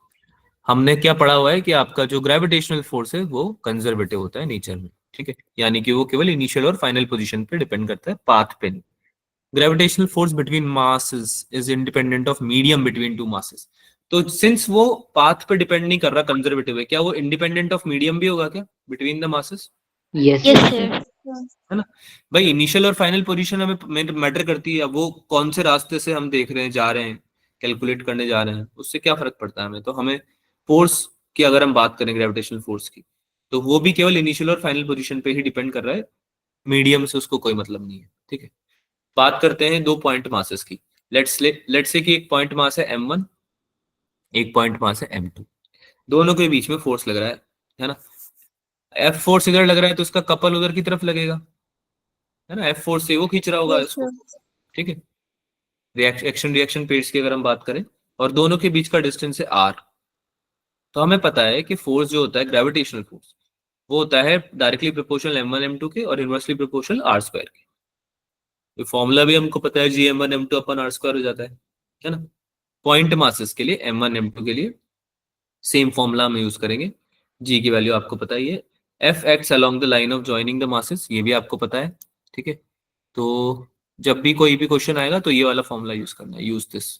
हमने क्या पढ़ा हुआ है कि आपका जो ग्रेविटेशनल फोर्स है वो कंजर्वेटिव होता है नेचर में, ठीक है। यानी कि वो केवल इनिशियल और फाइनल पोजीशन पे डिपेंड करता है, पाथ पे नहीं। Gravitational force between masses is independent of medium between two masses. तो सिंस वो पाथ पे डिपेंड नहीं कर रहा, कंजर्वेटिव है, क्या वो इंडिपेंडेंट ऑफ मीडियम भी होगा क्या between the masses? Yes Yes, sir. sir. है ना भाई। इनिशियल और फाइनल पोजीशन हमें मैटर करती है, अब वो कौन से रास्ते से हम देख रहे हैं, जा रहे हैं, कैलकुलेट करने जा रहे हैं, उससे क्या फर्क पड़ता है हमें। तो हमें फोर्स की अगर हम बात करें, ग्रेविटेशनल फोर्स की, तो वो भी केवल इनिशियल और फाइनल पोजीशन पे ही डिपेंड कर रहा है, मीडियम से उसको कोई मतलब नहीं है, ठीक है। बात करते हैं दो पॉइंट मासेस की। लेट्स से कि एक पॉइंट मास है m1, एक पॉइंट मास है m2, दोनों के बीच में फोर्स लग रहा है ना। F फोर्स इधर लग रहा है तो उसका कपल उधर की तरफ लगेगा, है ना। F फोर्स से वो खींच रहा होगा Yes, इसको, sir. ठीक है। एक्शन रिएक्शन पेयर्स की अगर हम बात करें, और दोनों के बीच का डिस्टेंस है r, तो हमें पता है कि फोर्स जो होता है ग्रेविटेशनल फोर्स, वो होता है डायरेक्टली प्रोपोर्शनल m1 m2 के और इनवर्सली प्रोपोर्शनल r स्क्वायर के। ये फॉर्मूला भी हमको पता है, gm1 m2 अपन r स्क्वायर हो जाता है ना। पॉइंट मासेस के लिए m1 m2 के लिए सेम फॉर्मूला हम यूज करेंगे। g की वैल्यू आपको पता ही है, F x along the line of joining the masses, ये भी आपको पता है, ठीक है। तो जब भी कोई भी क्वेश्चन आएगा तो ये वाला फॉर्मूला यूज करना है, use this.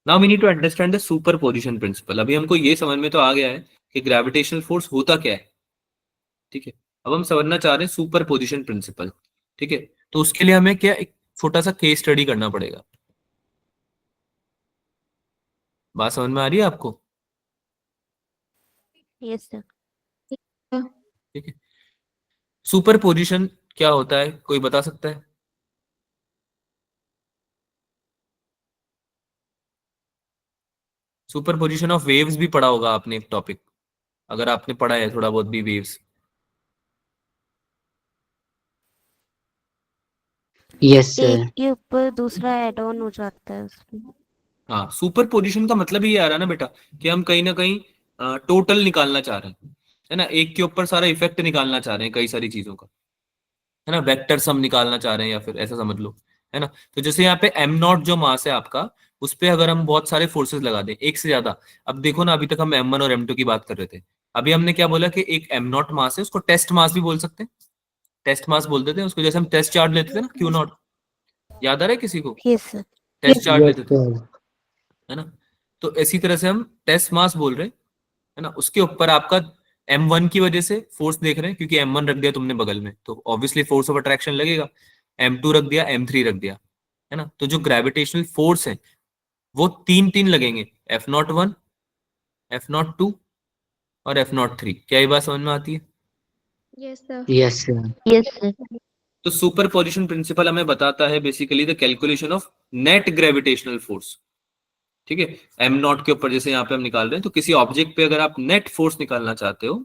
Now we need to understand the superposition principle. अभी हमको ये समझ में तो आ गया है कि ग्रेविटेशनल फोर्स होता क्या है, ठीक है। अब हम समझना चाह रहे हैं सुपरपोजिशन प्रिंसिपल, ठीक है। तो उसके लिए हमें क्या, एक छोटा सा केस स्टडी करना पड़ेगा। बात समझ में आ रही है आपको? Yes, sir. ठीक है। सुपरपोजिशन क्या होता है, कोई बता सकता है? सुपरपोजिशन ऑफ वेव्स भी पढ़ा होगा आपने एक टॉपिक, अगर आपने पढ़ा है थोड़ा बहुत भी वेव्स। Yes sir. एक के ऊपर दूसरा ऐड ऑन हो जाता है उसमें। हाँ, सुपरपोजिशन का मतलब ही ये आ रहा है ना बेटा, कि हम कहीं ना कहीं टोटल निकालना चाह रहे हैं। है ना, एक के ऊपर सारा इफेक्ट निकालना चाह रहे हैं कई सारी चीजों का, है ना, वेक्टर सम निकालना चाह रहे हैं या फिर ऐसा समझ लो, है ना। तो जैसे यहाँ पे एम नॉट जो मास है आपका, उस पे अगर हम बहुत सारे फोर्सेस लगा दें एक से ज्यादा, अब देखो ना, अभी तक हम M1 और M2 की बात कर रहे थे, अभी हमने क्या बोला कि एक एम नॉट मास है, उसको टेस्ट मास भी बोल सकते हैं, टेस्ट मास बोल देते हैं उसको, जैसे हम टेस्ट चार्ज लेते थे ना क्यू नॉट, याद आ रहा है किसी को, yes sir. Test charge Yes, लेते थे, sir. है ना। तो इसी तरह से हम टेस्ट मास बोल रहे हैं, है ना, उसके ऊपर आपका M1 की वजह से फोर्स देख रहे हैं, क्योंकि M1 रख दिया तुमने बगल में तो ऑब्वियसली फोर्स ऑफ अट्रैक्शन लगेगा, M2 रख दिया, M3 रख दिया, है ना। तो जो ग्रेविटेशनल फोर्स है वो तीन तीन लगेंगे, F01, F02 और F03। क्या ये बात समझ में आती है? Yes, sir. Yes, sir. Yes sir. तो सुपरपोजिशन प्रिंसिपल हमें बताता है basically the calculation of net gravitational force, ठीक है। एम नॉट के ऊपर जैसे यहाँ पे हम निकाल रहे हैं, तो किसी ऑब्जेक्ट पे अगर आप नेट फोर्स निकालना चाहते हो,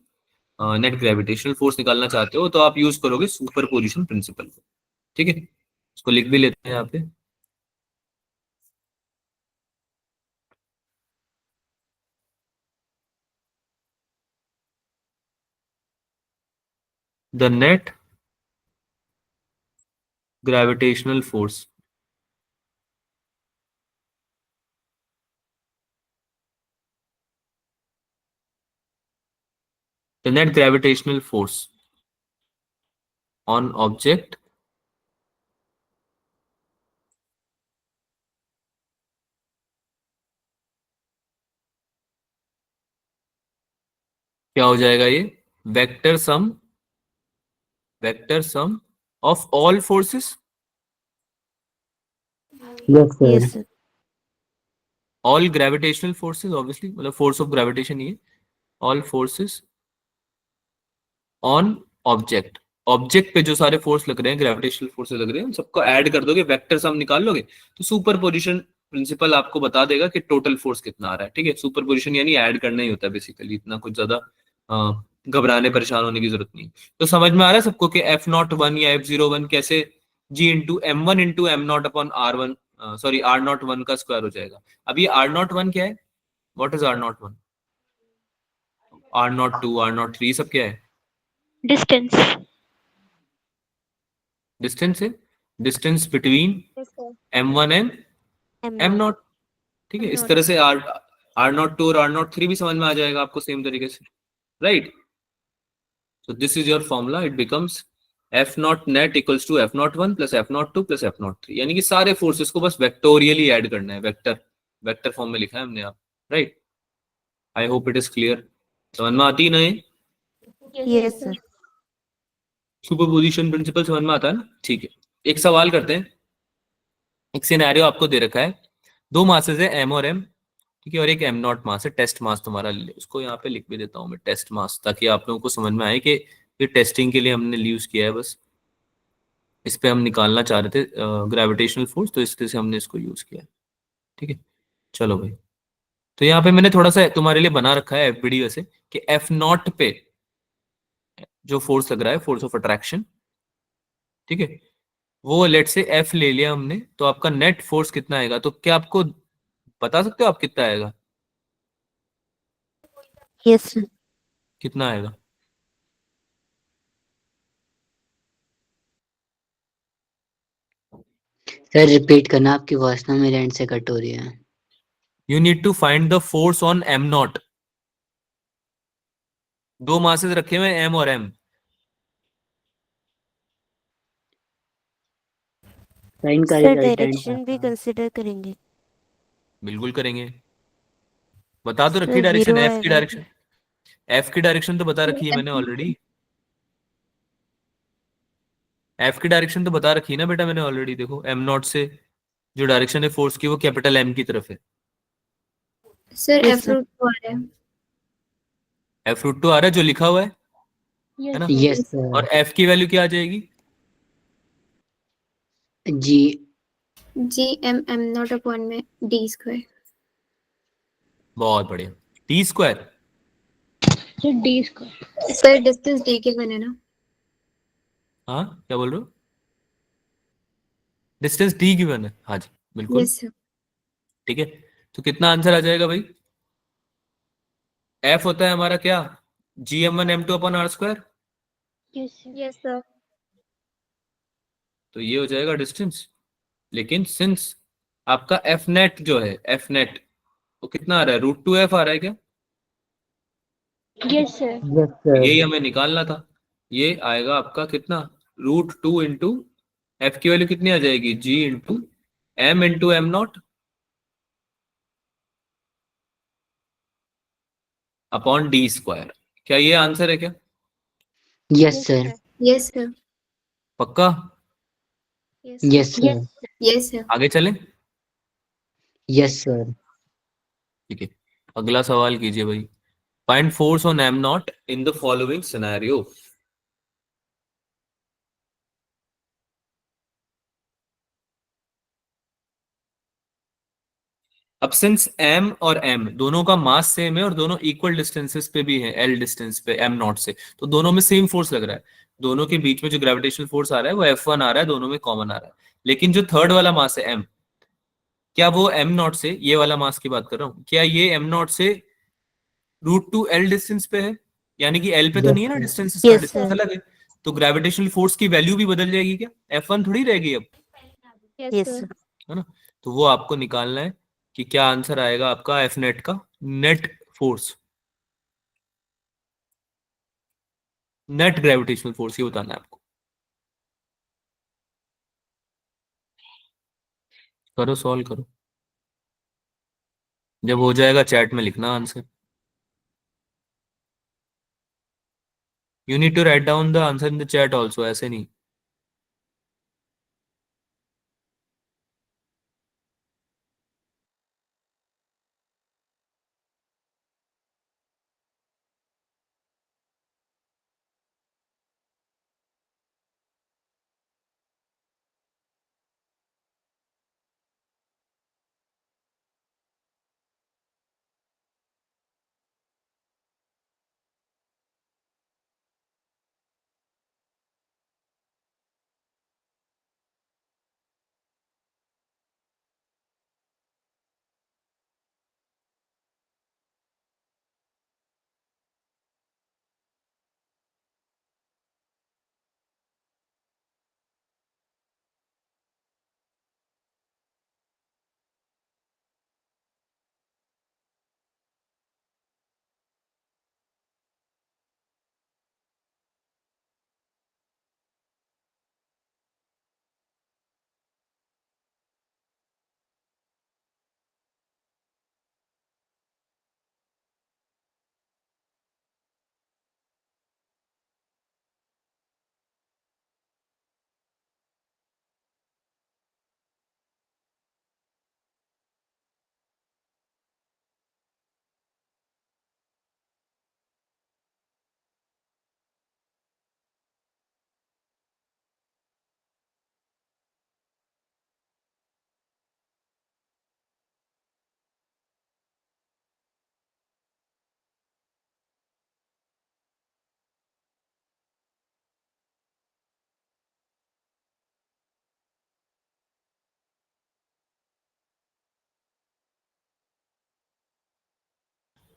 नेट ग्रेविटेशनल फोर्स निकालना चाहते हो, तो आप यूज करोगे सुपरपोजिशन प्रिंसिपल को, ठीक है। इसको लिख भी लेते हैं यहाँ पे, the net gravitational force, the net gravitational force on object क्या हो जाएगा ये, vector sum, vector sum of all forces, Yes, sir. Yes sir. All gravitational forces, obviously मतलब फोर्स ऑफ ग्रेविटेशन ही है, all forces on object, object पे जो सारे force लग रहे हैं, ग्रेविटेशनल फोर्सेस लग रहे हैं, उन सबको ऐड कर दोगे, वेक्टर सम निकाल लोगे, तो सुपरपोजिशन प्रिंसिपल आपको बता देगा कि टोटल फोर्स कितना आ रहा है, ठीक है। सुपरपोजिशन यानी ऐड करना ही होता है बेसिकली, इतना कुछ ज्यादा घबराने परेशान होने की जरूरत नहीं। तो समझ में आ रहा है सबको कि F01 या F01 कैसे G into M1 into M naught upon R1, sorry R01 का स्क्वायर हो जाएगा। अब ये R01 क्या है, what is R01, R02, R03 सब क्या है, Distance. डिस्टेंस है, distance between Yes, sir. M1 and M M naught. Naught, ठीक है। इस M0. तरह से R02 और R03 भी समझ में आ जाएगा आपको सेम तरीके से, right. So this is your formula. It becomes F naught net equals to F01 plus F02 plus F03, यानी कि सारे फोर्सेस को बस वेक्टोरियली ऐड करना है, वेक्टर, वेक्टर फॉर्म में लिखा है हमने आप, right. I hope it is clear, समझ में आती है ना ये, यस सर। सुपरपोजिशन प्रिंसिपल समझ में आता है ना, ठीक है। एक सवाल करते हैं, एक सिनेरियो आपको दे रखा है, दो मासेस है M और M, ठीक है, और एक एम नॉट मास है, टेस्ट मास तुम्हारा ले, उसको यहाँ पे लिख भी देता हूँ मैं टेस्ट मास, ताकि आप लोगों को समझ में आए कि ये टेस्टिंग के लिए हमने यूज किया है, बस इस पे हम निकालना चाह रहे थे ग्रेविटेशनल फोर्स, तो इसके से हमने इसको यूज किया, ठीक है। चलो भाई, तो यहाँ पे मैंने थोड़ा सा तुम्हारे लिए बना रखा है एफबीडी वैसे, कि एफ नॉट पे जो फोर्स लग रहा है, फोर्स ऑफ अट्रैक्शन, ठीक है, वो लेट से एफ ले लिया हमने, तो आपका नेट फोर्स कितना आएगा, तो क्या आपको बता सकते हो आप कितना आएगा, यस सर। कितना आएगा? सर रिपीट करना, आपकी वॉइस ना मेरे एंड से कट हो रही है। You need to find the force on M naught, दो मासेस रखे हुए एम और एम, साइन का सर रिजल्टेंट डायरेक्शन भी कंसिडर करेंगे। बिल्कुल करेंगे, बता तो रखी सर डायरेक्शन, जीरो एफ की आएगा तो। डायरेक्शन, एफ की डायरेक्शन तो बता रखी है मैंने ऑलरेडी, एफ की डायरेक्शन तो बता रखी है ना बेटा मैंने ऑलरेडी, देखो एम नॉट से जो डायरेक्शन है फोर्स की, वो कैपिटल एम की तरफ है, Sir, yes F sir. root 2 आ रहा है. एफ रूट टू आ रहा है जो लिखा हुआ है Yes, ना, sir. यस और सर। एफ की वैल्यू क्या आ जाएगी, जी G M naught upon में D square. बहुत बढ़िया, T square, So D square. Sir, distance D के बने ना. हाँ क्या बोल रहे हो, डिस्टेंस डी गिवन है, हाँ जी बिल्कुल, Yes, sir. ठीक है। तो कितना आंसर आ जाएगा भाई, एफ होता है हमारा क्या, GM1 M2 upon R square, Yes, sir. Yes, sir. तो ये हो जाएगा डिस्टेंस। लेकिन सिंस आपका एफ नेट जो है, एफ नेट वो कितना आ रहा है, √2f आ रहा है क्या? Yes, sir. Yes, sir. यही हमें निकालना था। ये आएगा आपका कितना, √2 इंटू एफ की वैल्यू कितनी आ जाएगी, G into M upon D square. क्या ये आंसर है क्या? Yes, sir. Yes, sir. पक्का? Yes, sir. Yes, sir. Yes, sir. आगे चले? Yes, sir. ठीक है, अगला सवाल कीजिए भाई। Find force on M not in the following scenario. अब सिंस m और m दोनों का मास सेम है और दोनों इक्वल डिस्टेंसेस पे भी है, l डिस्टेंस पे m नॉट से, तो दोनों में सेम फोर्स लग रहा है। दोनों के बीच में जो ग्रेविटेशनल फोर्स आ रहा है वो F1 आ रहा है, दोनों में कॉमन आ रहा है। लेकिन जो थर्ड वाला मास है m, क्या वो m नॉट से, ये वाला मास की बात कर रहा हूँ, क्या ये m नॉट से √2l डिस्टेंस पे है? यानी कि l पे तो Yes, नहीं है ना sir. डिस्टेंस, इसका Yes, डिस्टेंस sir. अलग है। तो ग्रेविटेशनल फोर्स की वैल्यू भी बदल जाएगी क्या? F1 थोड़ी रहेगी अब, Yes, Yes, sir. sir. है ना? तो वो आपको निकालना है कि क्या आंसर आएगा आपका एफ नेट का, net force, net gravitational force, ये बताना है आपको। करो, सॉल्व करो। जब हो जाएगा चैट में लिखना answer. You need to write down the answer in the chat also, ऐसे नहीं।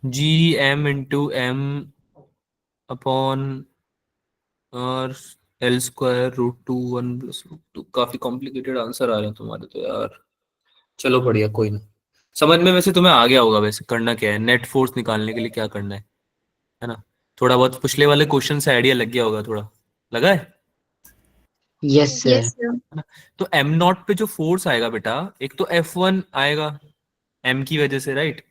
GM×m अपॉन और L² √2 1 + √2। काफी कॉम्प्लिकेटेड आंसर आ रहे हैं तुम्हारे तो यार। चलो बढ़िया, कोई ना। समझ में वैसे तुम्हें आ गया होगा वैसे करना क्या है, नेट फोर्स निकालने के लिए क्या करना है ना? थोड़ा बहुत पिछले वाले क्वेश्चन से आइडिया लग गया होगा, थोड़ा लगा है Yes, sir. Yes, sir. ना? तो एम नॉट पे जो फोर्स आएगा बेटा, एक तो F1 आएगा m की वजह से, right,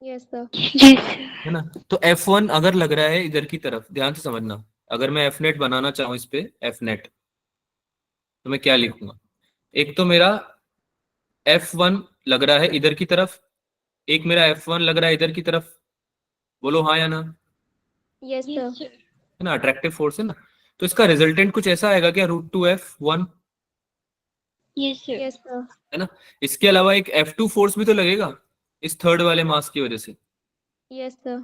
Yes, sir. Yes, sir. है ना? तो F1 अगर लग रहा है इधर की तरफ, ध्यान से समझना, अगर मैं एफ नेट बनाना चाहूं इस पे एफ नेट, तो मैं क्या लिखूंगा? एक तो मेरा F1 लग रहा है इधर की तरफ, एक मेरा F1 लग रहा है इधर की तरफ। बोलो हाँ या ना, Yes, sir. Yes, sir. है ना? अट्रैक्टिव फोर्स है ना? तो इसका रिजल्टेंट कुछ ऐसा आएगा क्या, √2f1, Yes, sir. Yes, sir. है ना? इसके अलावा एक F2 फोर्स भी तो लगेगा इस थर्ड वाले मास की वजह से, Yes, sir.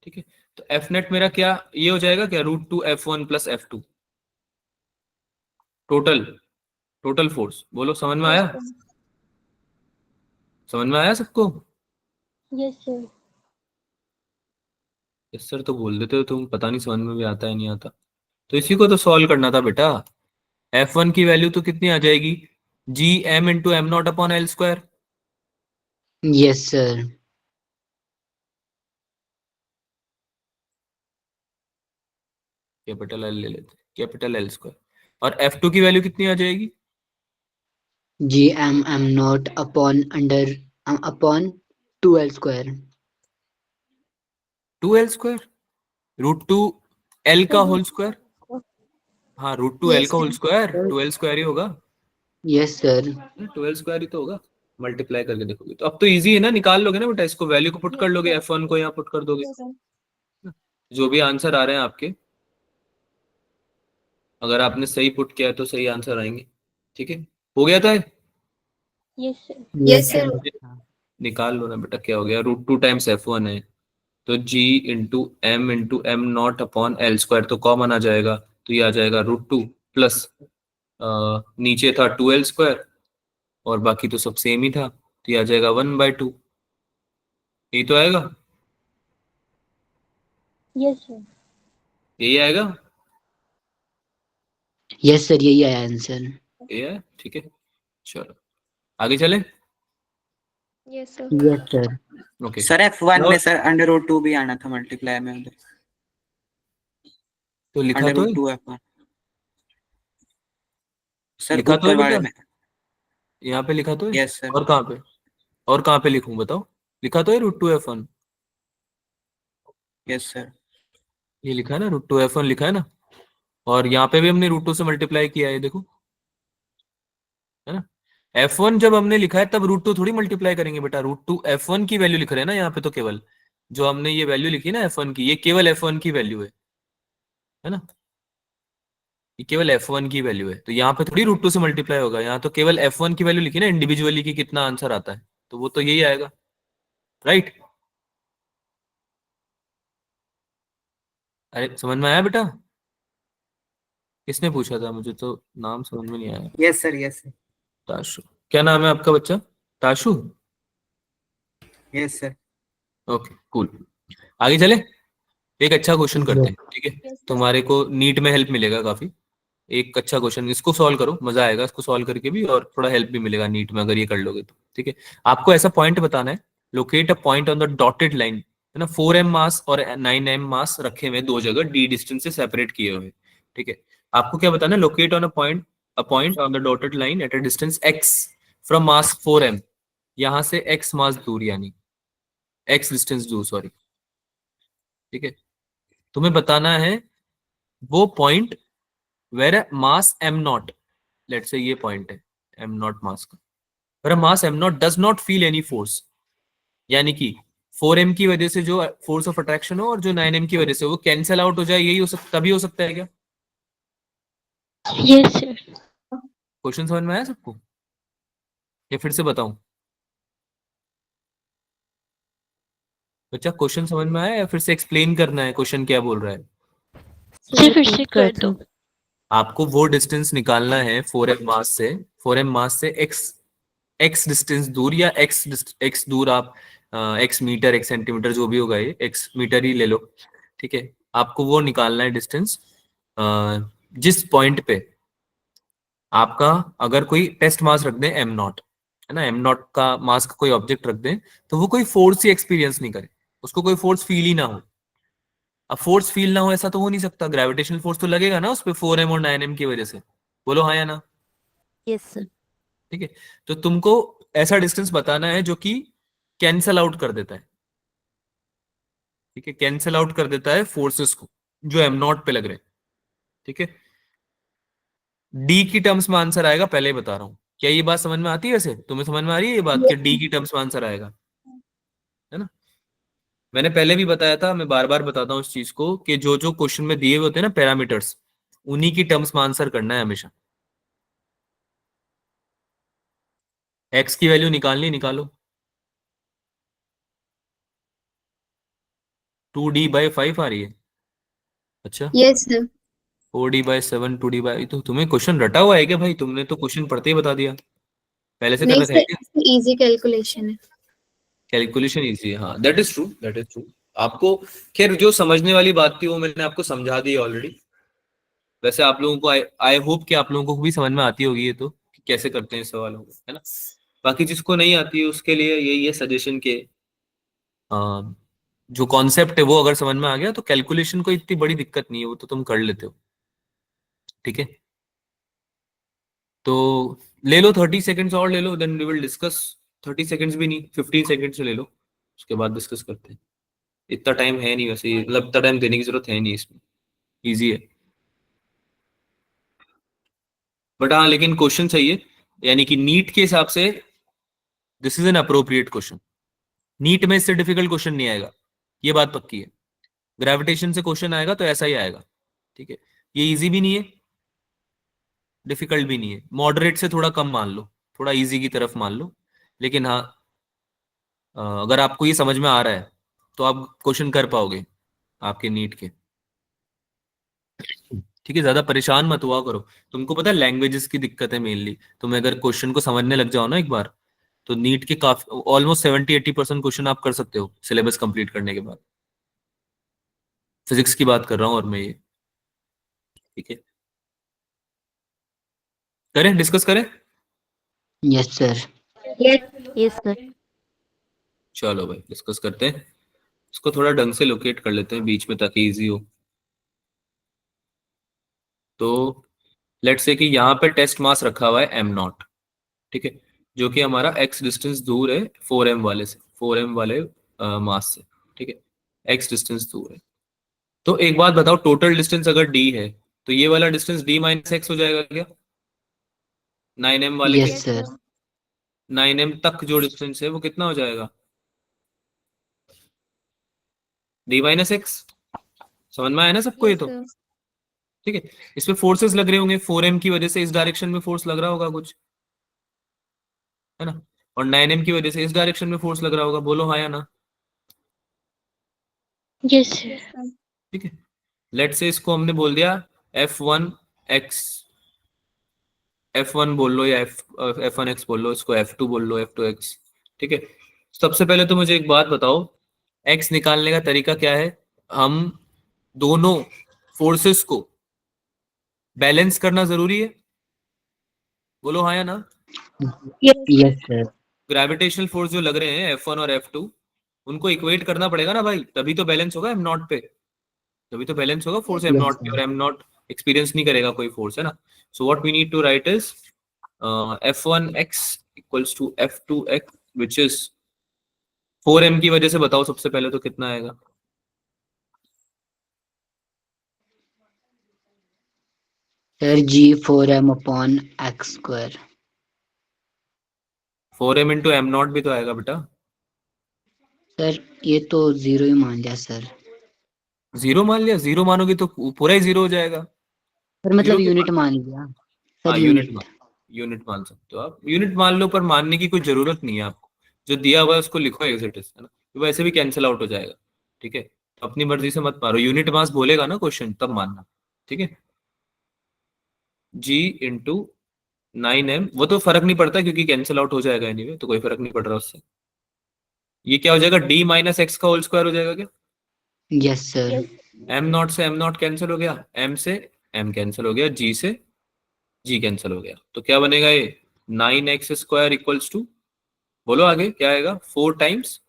ठीक है? तो एफ नेट मेरा क्या ये हो जाएगा क्या, √2f1 + F2, total total force. बोलो समझ में Yes, आया? sir. समझ में आया सबको? Yes, sir. यस सर तो बोल देते हो तुम, पता नहीं समझ में भी आता है नहीं आता। तो इसी को तो सॉल्व करना था बेटा। F1 की वैल्यू तो कितनी आ जाएगी, G M into M naught upon L square. Yes, sir. Capital L ले लेते, कैपिटल एल स्क्वायर। और F2 की वैल्यू कितनी आ जाएगी, GMM naught upon 2L square. 2L square, root two L का होल स्क्वायर। हाँ रूट टू एल Yes, का whole sir. Square, 2L square ही होगा, Yes, sir. 2L स्क्वायर ही तो होगा। मल्टीप्लाई करके देखोगे तो अब तो इजी है ना, निकाल लोगे ना बेटा इसको, वैल्यू को पुट कर लोगे, F1 को यहाँ पुट कर दोगे, जो भी आंसर आ रहे हैं आपके, अगर आपने सही पुट किया है तो सही आंसर आएंगे। ठीक है, हो गया था। Yes, sir. Yes, sir. निकाल लो ना बेटा, क्या हो गया, रूट टू टाइम्स F1 है, तो G into M naught upon L square तो कॉमन आ जाएगा, तो ये आ जाएगा रूट टू प्लस नीचे था 2L स्क्वायर और बाकी तो सब सेम ही था, तो ये आ जाएगा 1/2, यही तो आएगा, Yes, sir. यही आएगा, Yes, sir. यही आया आंसर। ये है। ठीक है, चलो आगे चले। Yes, sir. Yes, sir. Okay sir F1 Now- में सर √2 भी आना था मल्टीप्लाई में उधर, तो लिखा तो है, √2 F1 सर लिखा तो है उत्तर वाले बेटा, में। यहाँ पे लिखा तो है। Yes sir. और कहाँ पे, और कहाँ पे लिखूं बताओ, लिखा तो है √2 F1, यस सर। ये लिखा है ना √2 F1 लिखा है ना, और यहाँ पे भी हमने √2 से मल्टीप्लाई किया है, देखो है ना। F1 जब हमने लिखा है तब √2 थोड़ी मल्टीप्लाई करेंगे बेटा, √2 F1 की वैल्यू लिख रहे हैं ना यहाँ पे, तो केवल जो हमने ये वैल्यू लिखी ना F1 की, ये केवल F1 की वैल्यू है ना, ये केवल F1 की वैल्यू है, तो यहाँ पे थोड़ी √2 से मल्टीप्लाई होगा, यहाँ तो केवल F1 की वैल्यू लिखी ना इंडिविजुअली की कितना आंसर आता है, तो वो तो यही आएगा, राइट। अरे समझ में आया बेटा, किसने पूछा था, मुझे तो नाम समझ में नहीं आया। Yes sir. Yes sir. Tashu, क्या नाम है आपका बच्चा, Tashu, yes sir. Okay cool. आगे चले, एक अच्छा क्वेश्चन करते हैं, ठीक है, तुम्हारे को नीट में हेल्प मिलेगा काफी, एक अच्छा क्वेश्चन, इसको सॉल्व करो, मजा आएगा इसको सॉल्व करके भी, और थोड़ा हेल्प भी मिलेगा नीट में अगर ये कर लोगे तो। ठीक है, आपको ऐसा पॉइंट बताना है, locate a point on the dotted line, है ना, 4m मास और 9m मास रखे हुए दो जगह d डिस्टेंस से सेपरेट किए हुए। ठीक है, आपको क्या बताना है, locate on a point on the dotted line at a distance x from mass 4m, यहां से x मास दूर, यानी x डिस्टेंस दूर, सॉरी। ठीक है, तुम्हें बताना है वो point where mass M naught, let से ये पॉइंट है एम नॉट मास का, where mass M naught does not feel any force, यानी कि 4m की वजह से जो फोर्स ऑफ अट्रैक्शन हो और जो 9m की वजह से वो कैंसिल आउट हो जाए, यही हो सकता, तभी हो सकता है क्या। Yes, sir. क्वेश्चन समझ में आया सबको, या फिर से बताऊं बच्चा, क्वेश्चन समझ में आया या फिर से एक्सप्लेन करना है क्वेश्चन क्या बोल रहा है। सर फिर से कर दो। आपको वो डिस्टेंस निकालना है 4m मास से, 4m मास से x डिस्टेंस दूर, या x दूर, आप x मीटर, x सेंटीमीटर, जो भी होगा ये x मीटर ही ले लो। ठीक है, आपको वो निकालना है डिस्टेंस, जिस पॉइंट पे आपका अगर कोई टेस्ट मास रख दें m नॉट, है ना, m नॉट का मास का कोई ऑब्जेक्ट रख दें, तो वो कोई फोर्स ही एक्सपीरियंस नहीं करे, उसको कोई फोर्स फील ही ना हो। अब फोर्स फील ना हो ऐसा तो हो नहीं सकता, ग्रेविटेशनल फोर्स तो लगेगा ना उस पे 4m और 9m की वजह से, बोलो हाँ या ना। Yes sir. ठीक है, तो तुमको ऐसा डिस्टेंस बताना है जो कि कैंसल आउट कर देता है। ठीक है, कैंसल आउट कर देता है फोर्सेस को जो एम नॉट पे लग रहे हैं। ठीक है, डी की टर्म्स में आंसर आएगा, पहले ही बता रहा हूं, क्या ये बात समझ में आती है, वैसे तुम्हें समझ में आ रही है ये बात कि डी की टर्म्स में आंसर आएगा, है ना। मैंने पहले भी बताया था, मैं बार बार बताता हूँ इस चीज को, कि जो जो क्वेश्चन में दिए हुए होते हैं ना पैरामीटर्स, उन्हीं की टर्म्स में आंसर करना है हमेशा। एक्स की वैल्यू निकालनी, निकालो, 2d/5 आ रही है, अच्छा Yes, sir. 4d/7, 2d/, तो तुम्हें क्वेश्चन रटा हुआ है क्या भाई, तुमने तो क्वेश्चन पढ़ते ही बता दिया, पहले से कर नहीं रखा है सर, क्या। इजी कैलकुलेशन है। कैलकुलेशन इजी है, हाँ that is true, that is true, आपको खैर जो समझने वाली बात थी वो मैंने आपको समझा दी ऑलरेडी। वैसे आप लोगों को आई होप कि आप लोगों को भी समझ में आती होगी ये तो, कि कैसे करते हैं इस सवालों को, है ना। बाकी जिसको नहीं आती है उसके लिए यही है सजेशन के जो कॉन्सेप्ट है वो अगर समझ में आ गया तो कैलकुलेशन को इतनी बड़ी दिक्कत नहीं है, वो तो तुम कर लेते हो, ठीक है। तो ले लो 30 सेकेंड्स और ले लो, then we will discuss. 30 seconds भी नहीं, 15 सेकेंड्स ले लो, उसके बाद डिस्कस करते हैं। इतना टाइम है नहीं वैसे, मतलब इतना टाइम देने की जरूरत है नहीं, इसमें इजी है। बट हाँ लेकिन क्वेश्चन सही है, यानी कि नीट के हिसाब से this is an appropriate question. NEET में इससे डिफिकल्ट क्वेश्चन नहीं आएगा, ये बात पक्की है। ग्रेविटेशन से क्वेश्चन आएगा तो ऐसा ही आएगा, ठीक है। ये इजी भी नहीं है, डिफिकल्ट भी नहीं है, मॉडरेट से थोड़ा कम मान लो, थोड़ा इजी की तरफ मान लो। लेकिन हाँ अगर आपको ये समझ में आ रहा है तो आप क्वेश्चन कर पाओगे आपके नीट के, ठीक है। ज्यादा परेशान मत हुआ करो। तुमको पता है लैंग्वेजेस की दिक्कत है मेनली, तुम अगर क्वेश्चन को समझने लग जाओ ना एक बार, तो नीट के काफी ऑलमोस्ट 70-80% क्वेश्चन आप कर सकते हो सिलेबस कंप्लीट करने के बाद। फिजिक्स की बात कर रहा हूँ और मैं ये, ठीक है। करें, डिस्कस करें। Yes sir. Yes sir. चलो भाई डिस्कस करते हैं। इसको थोड़ा ढंग से लोकेट कर लेते हैं बीच में ताकि इजी हो। तो लेट्स से कि यहाँ पे टेस्ट मास रखा हुआ है m0, ठीक है, जो कि हमारा x डिस्टेंस दूर है 4m वाले से, 4m वाले मास से, ठीक है। x डिस्टेंस दूर है। तो एक बात बताओ, टोटल डिस्टेंस अगर d है तो ये वाला डिस्टेंस d माइनस एक्स हो जाएगा क्या 9m वाले के? Yes sir. 9m तक जो डिस्टेंस है वो कितना हो जाएगा d माइनस एक्स। समझ में आया ना सबको ये तो, ठीक है। इसमें फोर्सेस लग रहे होंगे 4m की वजह से, इस डायरेक्शन में फोर्स लग रहा होगा कुछ, है ना। और 9m की वजह से इस डायरेक्शन में फोर्स लग रहा होगा, बोलो हाँ या ना। Yes, sir. ठीक है। लेट से इसको हमने बोल दिया f1x, f1 बोल लो या f1x बोल लो, इसको f2 बोल लो, f2x, ठीक है। सबसे पहले तो मुझे एक बात बताओ, x निकालने का तरीका क्या है। हम दोनों फोर्सेस को बैलेंस करना जरूरी है, बोलो हाँ या ना। Yes sir. ग्रेविटेशनल फोर्स जो लग रहे हैं F1 और F2, उनको इक्वेट करना पड़ेगा ना भाई, तभी तो बैलेंस होगा m0 पे, तभी तो बैलेंस होगा फोर्स m0 पे, और m0 एक्सपीरियंस नहीं करेगा कोई फोर्स, है ना। So what we need to write is f1x equals to f2x which is 4m की वजह से बताओ सबसे पहले तो कितना आएगा। Sir g4m/x²। 4m into m0 भी तो आएगा बेटा। सर ये तो 0 ही मान लिया सर। जीरो मान लिया? जीरो मानोगे तो पूरा ही जीरो हो जाएगा। सर मतलब जीरो यूनिट मान लिया सर। हाँ यूनिट मान सकते हो आप, यूनिट मान लो, पर मानने की कोई जरूरत नहीं है आपको। जो दिया हुआ है उसको लिखो एज इट इज, है ना, वो वैसे भी कैंसिल आउट हो जाएगा, ठीक है। अपनी मर्जी से मत मारो, यूनिट मास बोलेगा ना क्वेश्चन तब मानना, ठीक है। g इंटू 9m, वो तो फर्क नहीं पड़ता क्योंकि कैंसिल आउट हो जाएगा एनीवे, तो कोई फर्क नहीं पड़ रहा उससे। ये क्या हो जाएगा, d माइनस एक्स का होल स्क्वायर हो जाएगा क्या। Yes sir. m0 से m0 कैंसिल हो गया, m से m कैंसिल हो गया, g से g कैंसिल हो गया, तो क्या बनेगा ये 9x² इक्वल्स टू, बोलो आगे क्या आएगा, 4 times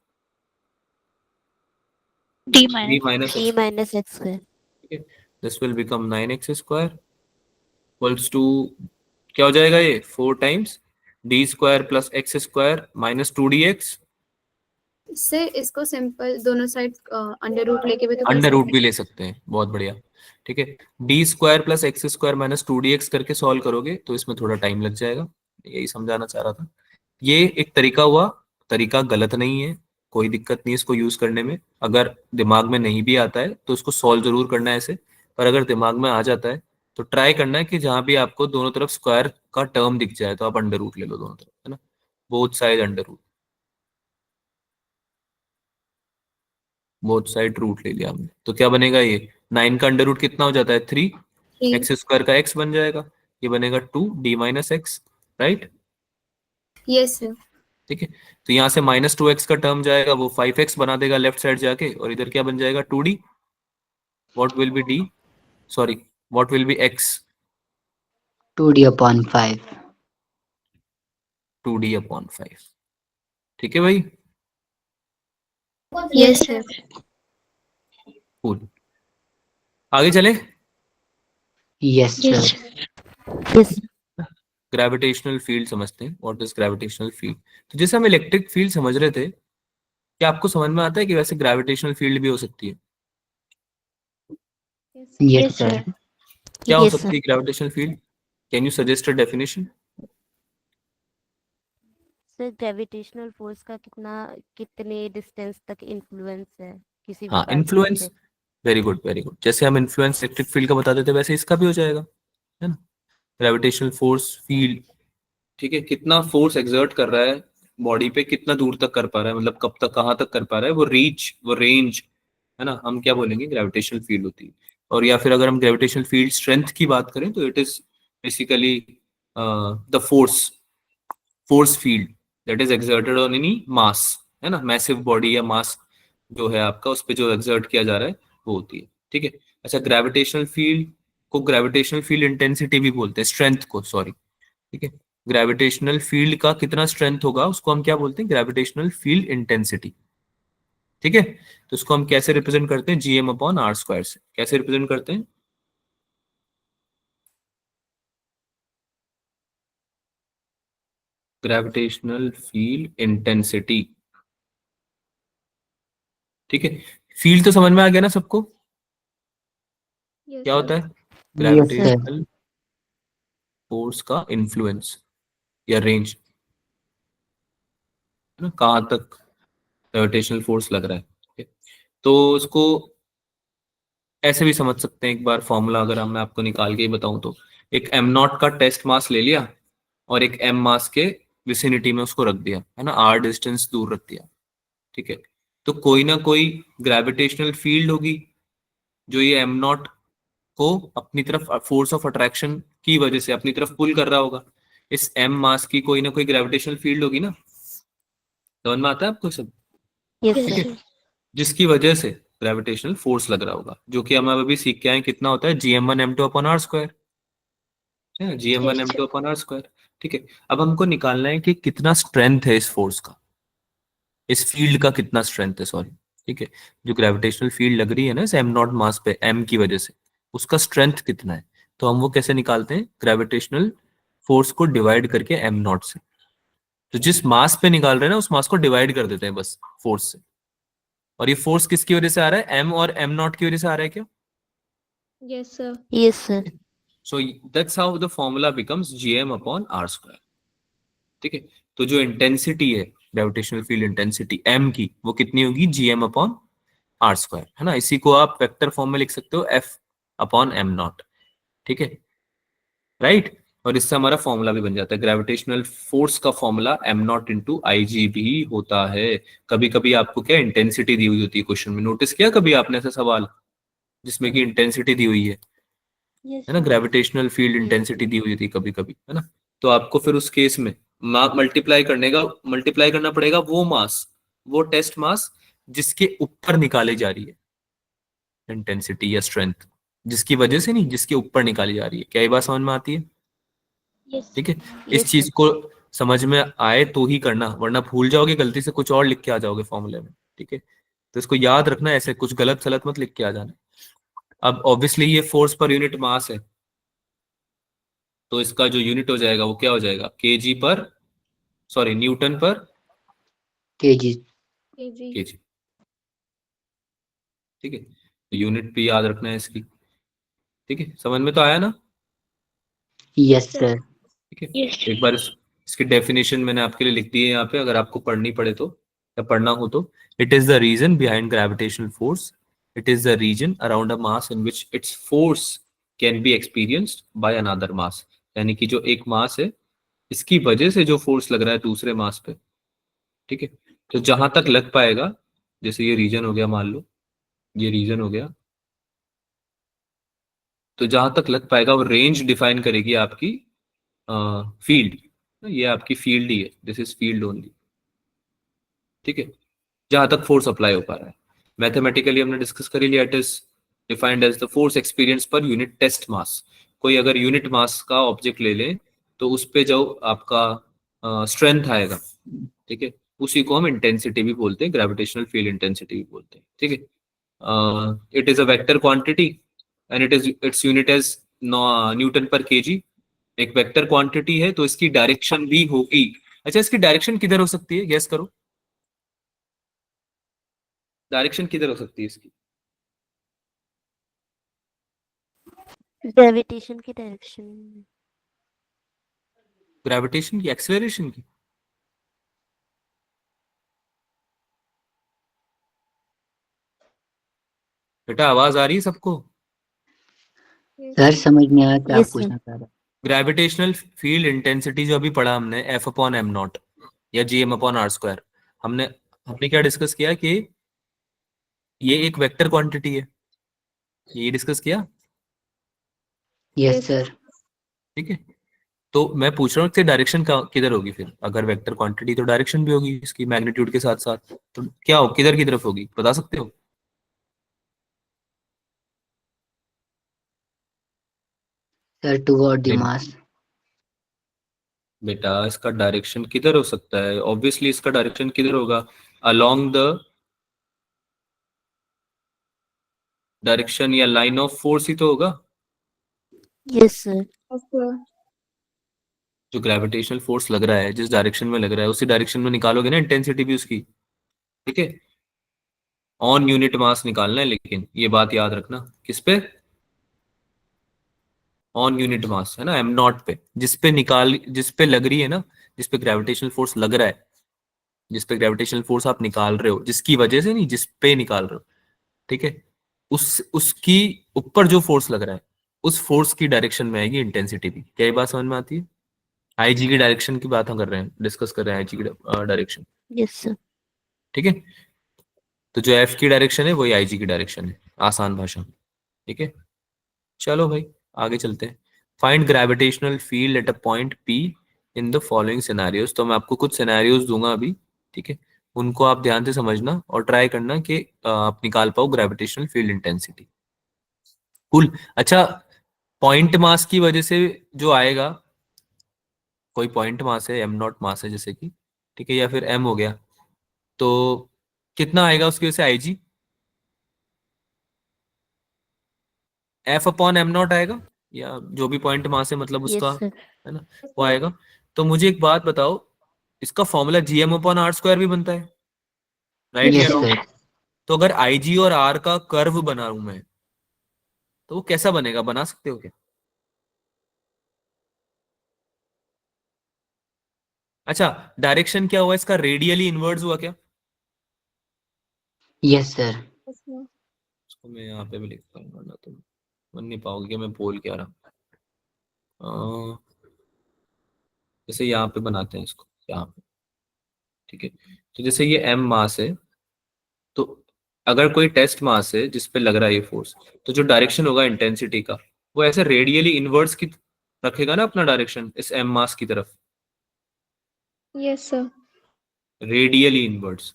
D d minus. Minus e X, minus X square. ठीक है। This will become 9x² equals to, क्या हो जाएगा ये 4 times d² plus x² minus 2dx। इससे इसको सिंपल दोनों साइड अंडर रूट लेके भी तो कर अंडर रूट सकते भी ले सकते हैं, बहुत बढ़िया, ठीक है। d² plus x² minus 2dx करके सॉल्व करोगे तो इसमें थोड़ा टाइम लग जाएगा, यही समझाना चाह रहा था। ये एक तरीका हुआ, तरीका गलत नहीं है, कोई दिक्कत नहीं है इसको यूज करने में। अगर दिमाग में नहीं भी आता है तो उसको सॉल्व जरूर करना है ऐसे, पर अगर दिमाग में आ जाता है तो ट्राई करना है कि जहां भी आपको दोनों तरफ स्क्वायर का टर्म दिख जाए तो आप अंडर रूट ले लो दोनों तरफ, है ना, both side under root, both side root ले लिया हमने, तो क्या बनेगा ये 9 का अंडर रूट कितना हो जाता है 3, हैं। x² का x बन जाएगा, ये बनेगा 2 d minus x, right. Yes sir. ठीक है, तो यहाँ से -2x का टर्म जाएगा, वो 5x बना देगा लेफ्ट साइड जाके, और इधर क्या बन जाएगा 2d. What will be d, sorry what will be x? 2d/5. 2d/5. ठीक है भाई. Yes, sir. कूल. आगे चले. Yes, sir. Yes. Yes. Gravitational field समझते हैं. What is gravitational field? तो जैसे हम इलेक्ट्रिक फील्ड समझ रहे थे, क्या आपको समझ में आता है कि वैसे ग्रेविटेशनल फील्ड भी हो सकती है? Yes, Yes, sir. sir. क्या हो Yes, सकती है gravitational field? Can you suggest a definition? Sir gravitational force का कितने डिस्टेंस तक इन्फ्लुएंस है किसी भी हाँ, पार्टिकल इन्फ्लुएंस. पे? Very good, very good. जैसे हम इन्फ्लुएंस इलेक्ट्रिक फील्ड का बताते थे, वैसे इसका भी हो जाएगा, है ना. ग्रेविटेशनल फोर्स फील्ड, ठीक है, कितना फोर्स एक्सर्ट कर रहा है बॉडी पे, कितना दूर तक कर पा रहा है, मतलब कब तक, कहाँ तक कर पा रहा है, वो रीच, वो रेंज, है ना, हम क्या बोलेंगे, ग्रेविटेशनल फील्ड होती है. और या फिर अगर हम ग्रेविटेशनल फील्ड स्ट्रेंथ की बात करें, तो it is basically the force field that is exerted on any mass, है ना, मैसिव बॉडी या मास जो है आपका, उस पर जो एक्सर्ट किया जा रहा है वो होती है. ठीक है. अच्छा, ग्रेविटेशनल फील्ड को ग्रेविटेशनल फील्ड इंटेंसिटी भी बोलते हैं, स्ट्रेंथ को, सॉरी. ठीक है. ग्रेविटेशनल फील्ड का कितना स्ट्रेंथ होगा उसको हम क्या बोलते हैं, ग्रेविटेशनल फील्ड इंटेंसिटी. ठीक है. तो उसको हम कैसे रिप्रेजेंट करते हैं, Gm/r² से. कैसे रिप्रेजेंट करते हैं? Gravitational field intensity. ठीक है. फील्ड तो समझ में आ गया ना सबको? Yes, क्या sir. होता है? Yes, sir. ग्रेविटेशनल फोर्स का इन्फ्लुएंस या रेंज, है ना, कहाँ तक ग्रेविटेशनल फोर्स लग रहा है. ठीक है? तो उसको ऐसे भी समझ सकते हैं. एक बार फॉर्मूला अगर मैं आपको निकाल के ही बताऊं, तो एक m0 का टेस्ट मास ले लिया और एक m मास के विसिनिटी में उसको रख दिया, है ना, r डिस्टेंस दूर रख दिया. ठीक है. तो कोई ना कोई ग्रेविटेशनल फील्ड होगी जो ये m0 को अपनी तरफ फोर्स ऑफ अट्रैक्शन की वजह से अपनी तरफ पुल कर रहा होगा. इस m मास की कोई ना कोई ग्रेविटेशनल फील्ड होगी ना. समझ में आता है आपको सब? यस Yes, ठीक सर. है. sir. जिसकी वजह से ग्रेविटेशनल फोर्स लग रहा होगा, जो कि हम अभी सीख के आए, कितना होता है, Gm1m2/r². है ना, Yes, sir. Gm1m2/r². ठीक है. अब हमको निकालना है कि कितना स्ट्रेंथ है इस फोर्स का, इस फील्ड का कितना स्ट्रेंथ है, सॉरी. ठीक है. जो ग्रेविटेशनल फील्ड लग रही है ना इस m0 मास पे, m की वजह से, उसका स्ट्रेंथ कितना है. तो हम वो कैसे निकालते हैं, ग्रेविटेशनल फोर्स को डिवाइड करके m0 से. तो जिस मास पे निकाल रहे हैं ना, उस मास को डिवाइड कर देते हैं बस फोर्स से. और ये फोर्स किसकी वजह से आ रहा है, m और m0 की वजह से आ रहा है क्या? Yes, sir. Yes sir. So that's how the formula becomes Gm/r². ठीक है. तो जो इंटेंसिटी है, ग्रेविटेशनल फील्ड इंटेंसिटी m की, वो कितनी होगी, Gm/r², है ना. इसी को आप वेक्टर फॉर्म में लिख सकते हो, F/m0. ठीक है. राइट. और इससे हमारा फॉर्मूला भी बन जाता है. ग्रेविटेशनल फोर्स का फॉर्मूला m0 × Ig भी होता है. कभी कभी आपको क्या इंटेंसिटी दी हुई होती है क्वेश्चन में, नोटिस किया कभी आपने ऐसा सवाल जिसमें कि इंटेंसिटी दी हुई Yes, है ना, sir. ग्रेविटेशनल फील्ड इंटेंसिटी दी हुई थी कभी कभी, है ना. तो आपको फिर उस केस में मल्टीप्लाई करना पड़ेगा वो मास, वो टेस्ट मास जिसके ऊपर निकाली जा रही है इंटेंसिटी या स्ट्रेंथ, जिसकी वजह से नहीं, जिसके ऊपर निकाली जा रही है. क्या ये बात समझ में आती है? Yes, ठीक है. इस यस चीज सर. को समझ में आए तो ही करना, वरना भूल जाओगे, गलती से कुछ और लिख के आ जाओगे फॉर्मूले में. ठीक है. तो इसको याद रखना, ऐसे कुछ गलत सलत मत लिख के आ जाना. अब ऑब्वियसली ये फोर्स पर यूनिट मास है, तो इसका जो यूनिट हो जाएगा वो क्या हो जाएगा, केजी पर, सॉरी, न्यूटन पर kg. kg. केजी. ठीक है. तो यूनिट भी याद रखना है इसकी. ठीक है. समझ में तो आया ना? Yes, Sir. sir. ठीक है. yes, sir. एक बार इसकी डेफिनेशन मैंने आपके लिए लिख दी है यहाँ पे, अगर आपको पढ़नी पड़े तो, या पढ़ना हो तो. It is the reason behind gravitational force. It is the reason around a mass in which its force can be experienced by another mass. यानी कि जो एक मास है, इसकी वजह से जो फोर्स लग रहा है दूसरे मास पे. ठीक है. तो जहां तक लग पाएगा, जैसे ये रीजन हो गया, मान लो ये रीजन हो गया, तो जहां तक लग पाएगा वो रेंज डिफाइन करेगी आपकी फील्ड. ये आपकी फील्ड ही है, दिस इज फील्ड ओनली. ठीक है, जहां तक फोर्स अप्लाई हो पा रहा है। मैथमेटिकली हमने डिस्कस कर ही लिया, it is defined as the force experience per unit test mass. कोई अगर यूनिट मास का ऑब्जेक्ट ले ले तो उस पे जो आपका स्ट्रेंथ आएगा, ठीक है, उसी को हम इंटेंसिटी भी बोलते हैं, ग्रेविटेशनल फील्ड इंटेंसिटी भी बोलते हैं। ठीक है, it is a vector quantity and its unit as newton per KG. एक वेक्टर क्वांटिटी है तो इसकी डायरेक्शन भी होगी। अच्छा, इसकी डायरेक्शन किधर हो सकती है, गैस करो, डायरेक्शन किधर हो सकती है इसकी? ग्रेविटेशन की डायरेक्शन में। ग्रेविटेशन की, एक्सेलरेशन की? बेटा आवाज आ रही है सबको? सर समझ नहीं आया क्या आप Yes, sir. पूछना चाह रहे हैं। ग्रेविटेशनल फील्ड इंटेंसिटी जो अभी पढ़ा हमने, एफ अपॉन एम नॉट या G M upon R square, हमने हमने क्या डिस्कस किया कि ये एक वेक्टर क्वांटिटी है, ये डिस्कस किया। Yes sir. ठीक है, तो मैं पूछ रहा हूँ इसकी डायरेक्शन किधर होगी फिर? अगर वेक्टर क्वांटिटी तो डायरेक्शन भी होगी इसकी मैग्नीट्यूड के साथ साथ, तो क्या हो, किधर की तरफ होगी, बता सकते हो? सर टुवर्ड द नहीं मास। बेटा, इसका डायरेक्शन किधर हो सकता है? ऑब्वियसली इसका डायरेक्शन किधर होगा? अलोंग द डायरेक्शन या लाइन ऑफ फोर्स ही तो होगा। Yes, sir. जो ग्रेविटेशनल फोर्स लग रहा है, जिस डायरेक्शन में लग रहा है, उसी डायरेक्शन में निकालोगे ना इंटेंसिटी भी उसकी। ठीक है, ऑन यूनिट मास निकालना है, लेकिन ये बात याद रखना, किस पे? ऑन यूनिट मास, है ना, एम नॉट पे, जिस पे लग रही है ना, जिस पे ग्रेविटेशनल फोर्स लग रहा है, जिस पे ग्रेविटेशनल फोर्स आप निकाल रहे हो, जिसकी वजह से नहीं, जिस पे निकाल रहे हो, ठीक है, उसकी ऊपर जो फोर्स लग रहा है, उस फोर्स की डायरेक्शन में आएगी इंटेंसिटी भी। क्या ये बात समझ में आती है? आई जी की डायरेक्शन की बात हम कर रहे हैं, डिस्कस कर रहे हैं आई जी की डायरेक्शन। Yes, sir. ठीक है, तो जो एफ की डायरेक्शन है वही आई जी की डायरेक्शन है, आसान भाषा में। ठीक है, चलो भाई आगे चलते हैं। Find gravitational field at a point P in the following scenarios. तो मैं आपको कुछ सिनेरियोज दूंगा अभी, ठीक है, उनको आप ध्यान से समझना और ट्राई करना कि आप निकाल पाओ ग्रेविटेशनल फील्ड इंटेंसिटी। कूल। अच्छा, पॉइंट मास की वजह से जो आएगा, कोई पॉइंट मास है, एम नॉट मास है जैसे कि, ठीक है, या फिर एम हो गया, तो कितना आएगा उसकी वजह से आई जी? एफ अपॉन एम नॉट आएगा, या जो भी पॉइंट मास है मतलब Yes, उसका, sir. है ना, वो आएगा। तो मुझे एक बात बताओ, इसका formula G M upon R square भी बनता है, राइट या यस रॉन्ग? सर। तो अगर आई जी और आर का कर्व बना रहा हूं मैं, तो वो कैसा बनेगा, बना सकते हो क्या? अच्छा, डायरेक्शन क्या हुआ इसका, रेडियली इनवर्ड्स हुआ क्या? Yes sir. इसको मैं यहाँ पे भी लिखता हूँ, वरना तुम मन नहीं पाओगे कि मैं बोल क्या रहा हूँ। जैसे यहाँ पे बनाते हैं इसको, यहाँ पे, ठीक है, तो जैसे ये एम मास है, तो अगर कोई टेस्ट मास है जिस पे लग रहा है ये फोर्स, तो जो डायरेक्शन होगा इंटेंसिटी का, वो ऐसे रेडियली इनवर्ड्स की रखेगा ना अपना डायरेक्शन इस एम मास की तरफ, Yes, sir. Radially inwards.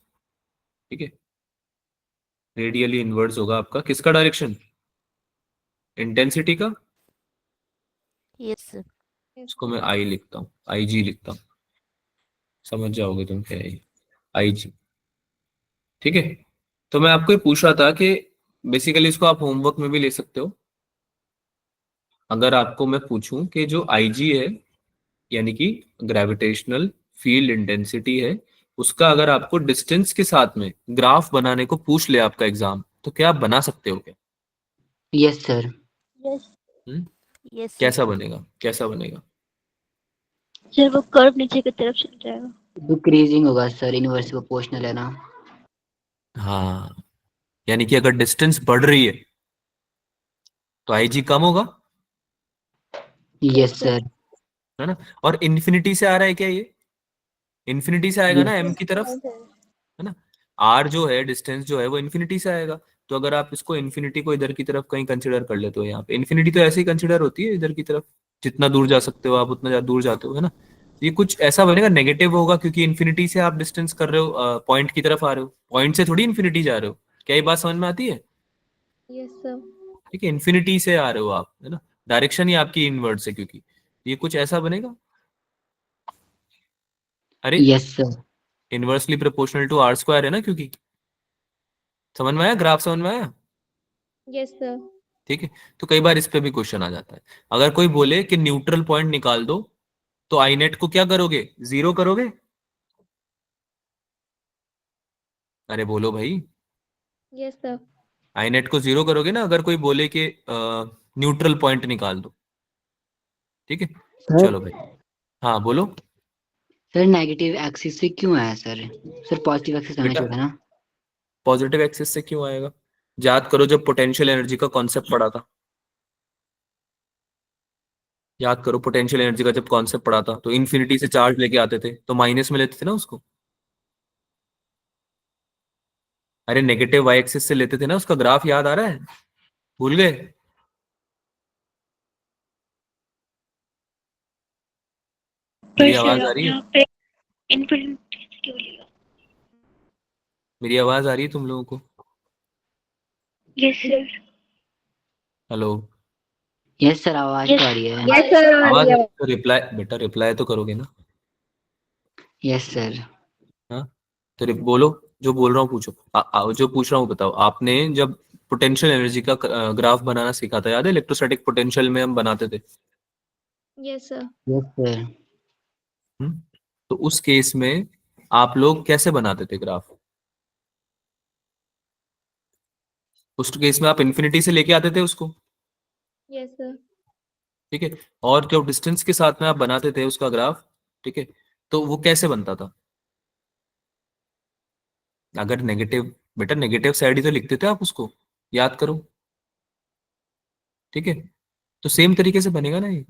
ठीक है, रेडियली इनवर्ड्स होगा आपका किसका डायरेक्शन, इंटेंसिटी का। Yes, sir. इसको मैं आई लिखता हूँ, आई जी लिखता हूँ, समझ जाओगे तुम क्या है, आई जी। ठीक है, तो मैं आपको ये पूछ रहा था कि बेसिकली इसको आप होमवर्क में भी ले सकते हो। अगर आपको मैं पूछूं कि जो आई जी है, यानी कि ग्रेविटेशनल फील्ड इंटेंसिटी है, उसका अगर आपको डिस्टेंस के साथ में ग्राफ बनाने को पूछ ले आपका एग्जाम, तो क्या आप बना सकते हो क्या? Yes sir. Yes. Yes, sir. कैसा बनेगा, कैसा बनेगा? सर वो कर्व नीचे की तरफ चल जाएगा। डिक्रीजिंग होगा सर, इनवर्स प्रोपोर्शनल है ना। हाँ, यानी कि अगर डिस्टेंस बढ़ रही है तो आई जी कम होगा, यस सर। है ना। और इन्फिनिटी से आ रहा है क्या ये, इन्फिनिटी से आएगा ना एम की तरफ, है ना। आर जो है, डिस्टेंस जो है वो इन्फिनिटी से आएगा। तो अगर आप इसको इन्फिनिटी को इधर की तरफ कहीं कंसिडर कर लेते हो, यहाँ पे इन्फिनिटी तो ऐसे ही कंसिडर होती है इधर की तरफ, जितना दूर जा सकते हो आप उतना दूर जाते हो, है ना। ये कुछ ऐसा बनेगा, नेगेटिव होगा क्योंकि इन्फिनिटी से आप डिस्टेंस कर रहे हो, पॉइंट की तरफ आ रहे हो, पॉइंट से थोड़ी इन्फिनिटी जा रहे हो। क्या ये बात समझ में आती है? Yes sir. ठीक है, इन्फिनिटी से आ रहे हो आप, है ना, डायरेक्शन ही आपकी इनवर्ड से, क्योंकि ये कुछ ऐसा बनेगा। अरे yes sir. Inversely proportional to R square है ना, क्योंकि समझ में आया, ग्राफ समझ में आया? Yes sir. ठीक है, तो कई बार इस पे भी क्वेश्चन आ जाता है। अगर कोई बोले कि न्यूट्रल पॉइंट निकाल दो, तो आई नेट को क्या करोगे, 0 करोगे? अरे बोलो भाई, यस सर। आई नेट को 0 करोगे ना, अगर कोई बोले कि न्यूट्रल पॉइंट निकाल दो। ठीक है, सर चलो भाई, हाँ बोलो। सर नेगेटिव एक्सिस से क्यों आया सर? सर पॉजिटिव एक्सिस आना बेटा चाहिए था ना। पॉजिटिव एक्सिस से क्यों आएगा? याद करो जब पोटेंशियल एनर्जी का कॉन्सेप्ट पढ़ा था, याद करो पोटेंशियल एनर्जी का जब कॉन्सेप्ट पढ़ा था, तो इन्फिनिटी से चार्ज लेके आते थे तो माइनस में लेते थे ना उसको। अरे नेगेटिव वाई एक्सिस से लेते थे ना, उसका ग्राफ याद आ रहा है? भूल गए? पर मेरी सर आवाज आ आप रही है? यहाँ पे इन्फिनिटी से क्यों लिया? मेरी आवाज आ रही है तुम लोगों को? Yes sir. Hello? Yes sir, आवाज यस तो आ रही है। यस सर आ आवाज रही आ है। रही है तो रिप्लाई, बेटा रिप्लाई तो करोगे ना? Yes sir. हाँ, तो बोलो, जो बोल रहा हूँ पूछो, जो पूछ रहा हूँ बताओ। आपने जब पोटेंशियल एनर्जी का ग्राफ बनाना सीखा था, याद है? इलेक्ट्रोस्टैटिक पोटेंशियल में हम बनाते थे। Yes sir. Yes sir. Hmm? तो उस केस में आप लोग कैसे बनाते थे ग्राफ? उस केस में आप इन्फिनिटी से लेके आते थे उसको। Yes sir. ठीक है, और जो डिस्टेंस के साथ में आप बनाते थे उसका ग्राफ, ठीक है, तो वो कैसे बनता था? अगर नेगेटिव, बेटा नेगेटिव साइड ही तो लिखते थे आप उसको, याद करो। ठीक है, तो सेम तरीके से बनेगा ना ये।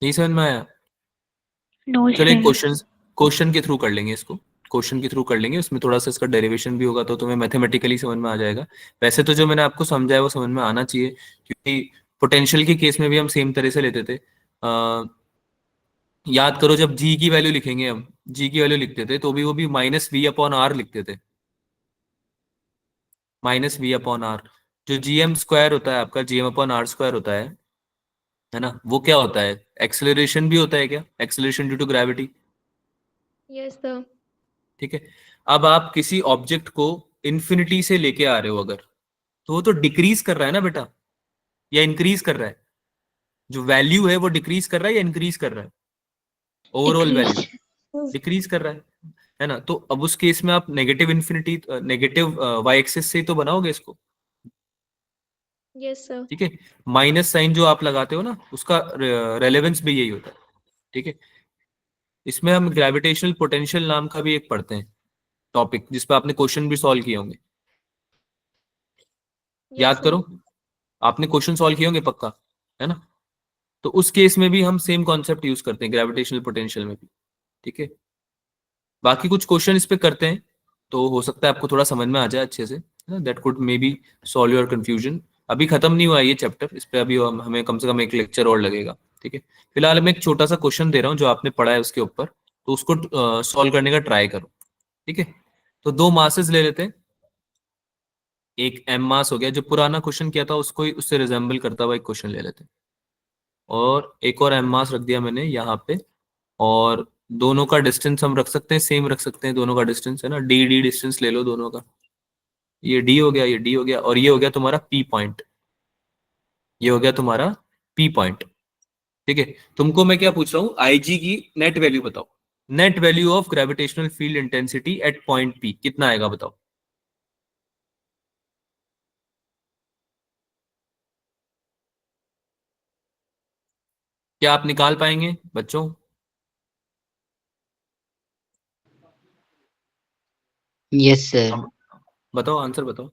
नहीं समझ में आया? नो चलो एक सर। क्वेश्चन, क्वेश्चन के थ्रू कर लेंगे इसको, क्वेश्चन के थ्रू कर लेंगे, उसमें थोड़ा सा इसका डेरिवेशन भी होगा तो तुम्हें मैथमेटिकली समझ में आ जाएगा। वैसे तो जो मैंने आपको समझाया वो समझ में आना चाहिए, क्योंकि पोटेंशियल के केस में भी हम सेम तरह से लेते थे। याद करो जब जी की वैल्यू लिखेंगे, हम जी की वैल्यू लिखते थे तो भी वो भी माइनस वी अपॉन आर लिखते थे, माइनस वी अपॉन आर। जो जी एम स्क्वायर होता है आपका, G M upon R square होता है ना, वो क्या होता है? एक्सेलरेशन भी होता है क्या, acceleration due to gravity. Yes sir. ठीक है, अब आप किसी ऑब्जेक्ट को इन्फिनिटी से लेके आ रहे हो अगर, तो वो तो डिक्रीज कर रहा है ना बेटा, या इंक्रीज कर रहा है? जो वैल्यू है वो डिक्रीज कर रहा है या इंक्रीज कर रहा है? Overall value decrease. डिक्रीज कर रहा है ना। तो अब उस केस में आप negative infinity, negative y axis से ही तो बनाओगे इसको। Yes sir. ठीक है, माइनस साइन जो आप लगाते हो ना, उसका रेलेवेंस भी यही होता है। ठीक है, इसमें हम ग्रेविटेशनल पोटेंशियल नाम का भी एक पढ़ते हैं टॉपिक, जिसपे आपने क्वेश्चन भी सॉल्व किए होंगे, यस याद सर। करो। आपने क्वेश्चन सॉल्व किए होंगे पक्का, है ना? तो उस केस में भी हम सेम कॉन्सेप्ट यूज करते हैं ग्रेविटेशनल पोटेंशियल में भी। ठीक है, बाकी कुछ क्वेश्चन इस पे करते हैं, तो हो सकता है आपको थोड़ा समझ में आ जाए अच्छे से, that could may be solve your confusion. अभी खत्म नहीं हुआ है ये चैप्टर, इस पे अभी हमें कम से कम एक लेक्चर और लगेगा। ठीक है, फिलहाल मैं एक छोटा सा क्वेश्चन दे रहा हूँ जो आपने पढ़ा है उसके ऊपर, तो उसको सॉल्व करने का ट्राई करो। ठीक है, तो दो मासेस ले लेते हैं, एक एम मास हो गया, जो पुराना क्वेश्चन किया था उसको ही, उससे रिजेंबल करता हुआ एक क्वेश्चन ले लेते हैं, और एक और एम मास रख दिया मैंने यहाँ पे, और दोनों का डिस्टेंस हम रख सकते हैं, सेम रख सकते हैं दोनों का डिस्टेंस, है ना, डी डी डिस्टेंस ले लो दोनों का। ये डी हो गया, ये डी हो गया, और ये हो गया तुम्हारा पी पॉइंट, ये हो गया तुम्हारा पी पॉइंट। ठीक है, तुमको मैं क्या पूछ रहा हूँ, आईजी की नेट वैल्यू बताओ, net value of gravitational field intensity at point P कितना आएगा बताओ। क्या आप निकाल पाएंगे बच्चों? Yes sir. हम बताओ, आंसर बताओ।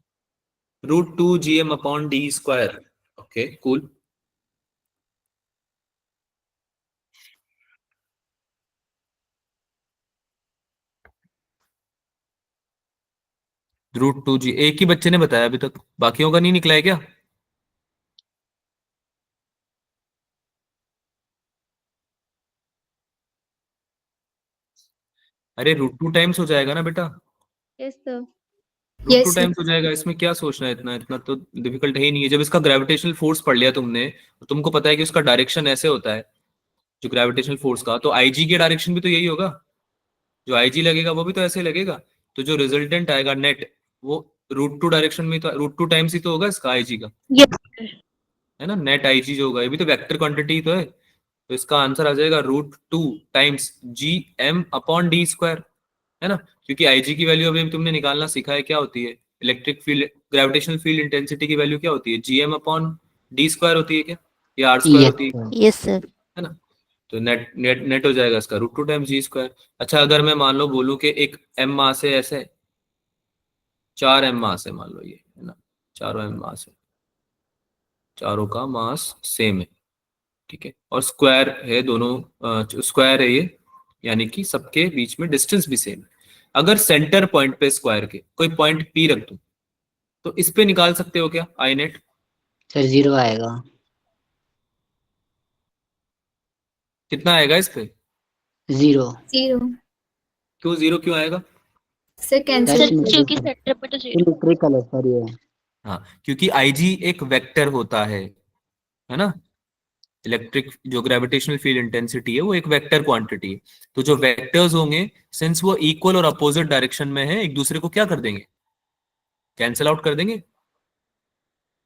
√2 GM upon D square. Okay cool. √2 G, एक ही बच्चे ने बताया अभी तक, बाकियों का नहीं निकला है क्या? अरे √2 टाइम्स हो जाएगा ना बेटा, यस सर। √2 टाइम्स हो जाएगा, इसमें क्या सोचना है, इतना इतना तो डिफिकल्ट है ही नहीं है। जब इसका ग्रेविटेशनल फोर्स पढ़ लिया तुमने तो तुमको पता है कि उसका डायरेक्शन ऐसे होता है जो ग्रेविटेशनल फोर्स का, तो आईजी के डायरेक्शन भी तो यही होगा, जो आईजी लगेगा वो भी तो ऐसे लगेगा। तो जो रिजल्टेंट आएगा नेट, वो √2 डायरेक्शन में, तो √2 टाइम्स ही तो होगा इसका आईजी का, यस सर। है ना। नेट आईजी जो होगा, ये भी तो वेक्टर क्वांटिटी तो है, तो इसका आंसर आ जाएगा √2 टाइम्स GM/d², है ना। क्योंकि आईजी की वैल्यू अभी तुमने निकालना सीखा है, क्या होती है, electric field gravitational field intensity की वैल्यू क्या होती है, GM/d² होती है क्या, या R² यस होती है सर। Yes sir. है ना। तो नेट नेट नेट हो जाएगा इसका √2 टाइम्स G²। अच्छा, अगर मैं मान लो बोलूं कि एक m मास है ऐसे, 4 m मास है मान लो, ये है ना, चारों m मास है, चारों का मास सेम है, ठीक है, और स्क्वायर है दोनों, स्क्वायर है ये, यानी कि सबके बीच में डिस्टेंस भी सेम है। अगर सेंटर पॉइंट पे स्क्वायर के कोई पॉइंट P रख दूं, तो इस पे निकाल सकते हो क्या आई नेट? सर 0 आएगा। कितना आएगा इस पे? 0। 0 क्यों 0 क्यों आएगा? से सर कैंसिल। सर क्योंकि सेंटर पर तो 0। सिमेट्रिकल है सर ये। हाँ, क्योंकि आईजी एक वेक्टर होता है ना। इलेक्ट्रिक जो ग्रेविटेशनल फील्ड इंटेंसिटी है वो एक वेक्टर क्वांटिटी है, तो जो वेक्टर्स होंगे, सिंस वो इक्वल और अपोजिट डायरेक्शन में है, एक दूसरे को क्या कर देंगे, कैंसिल आउट कर देंगे।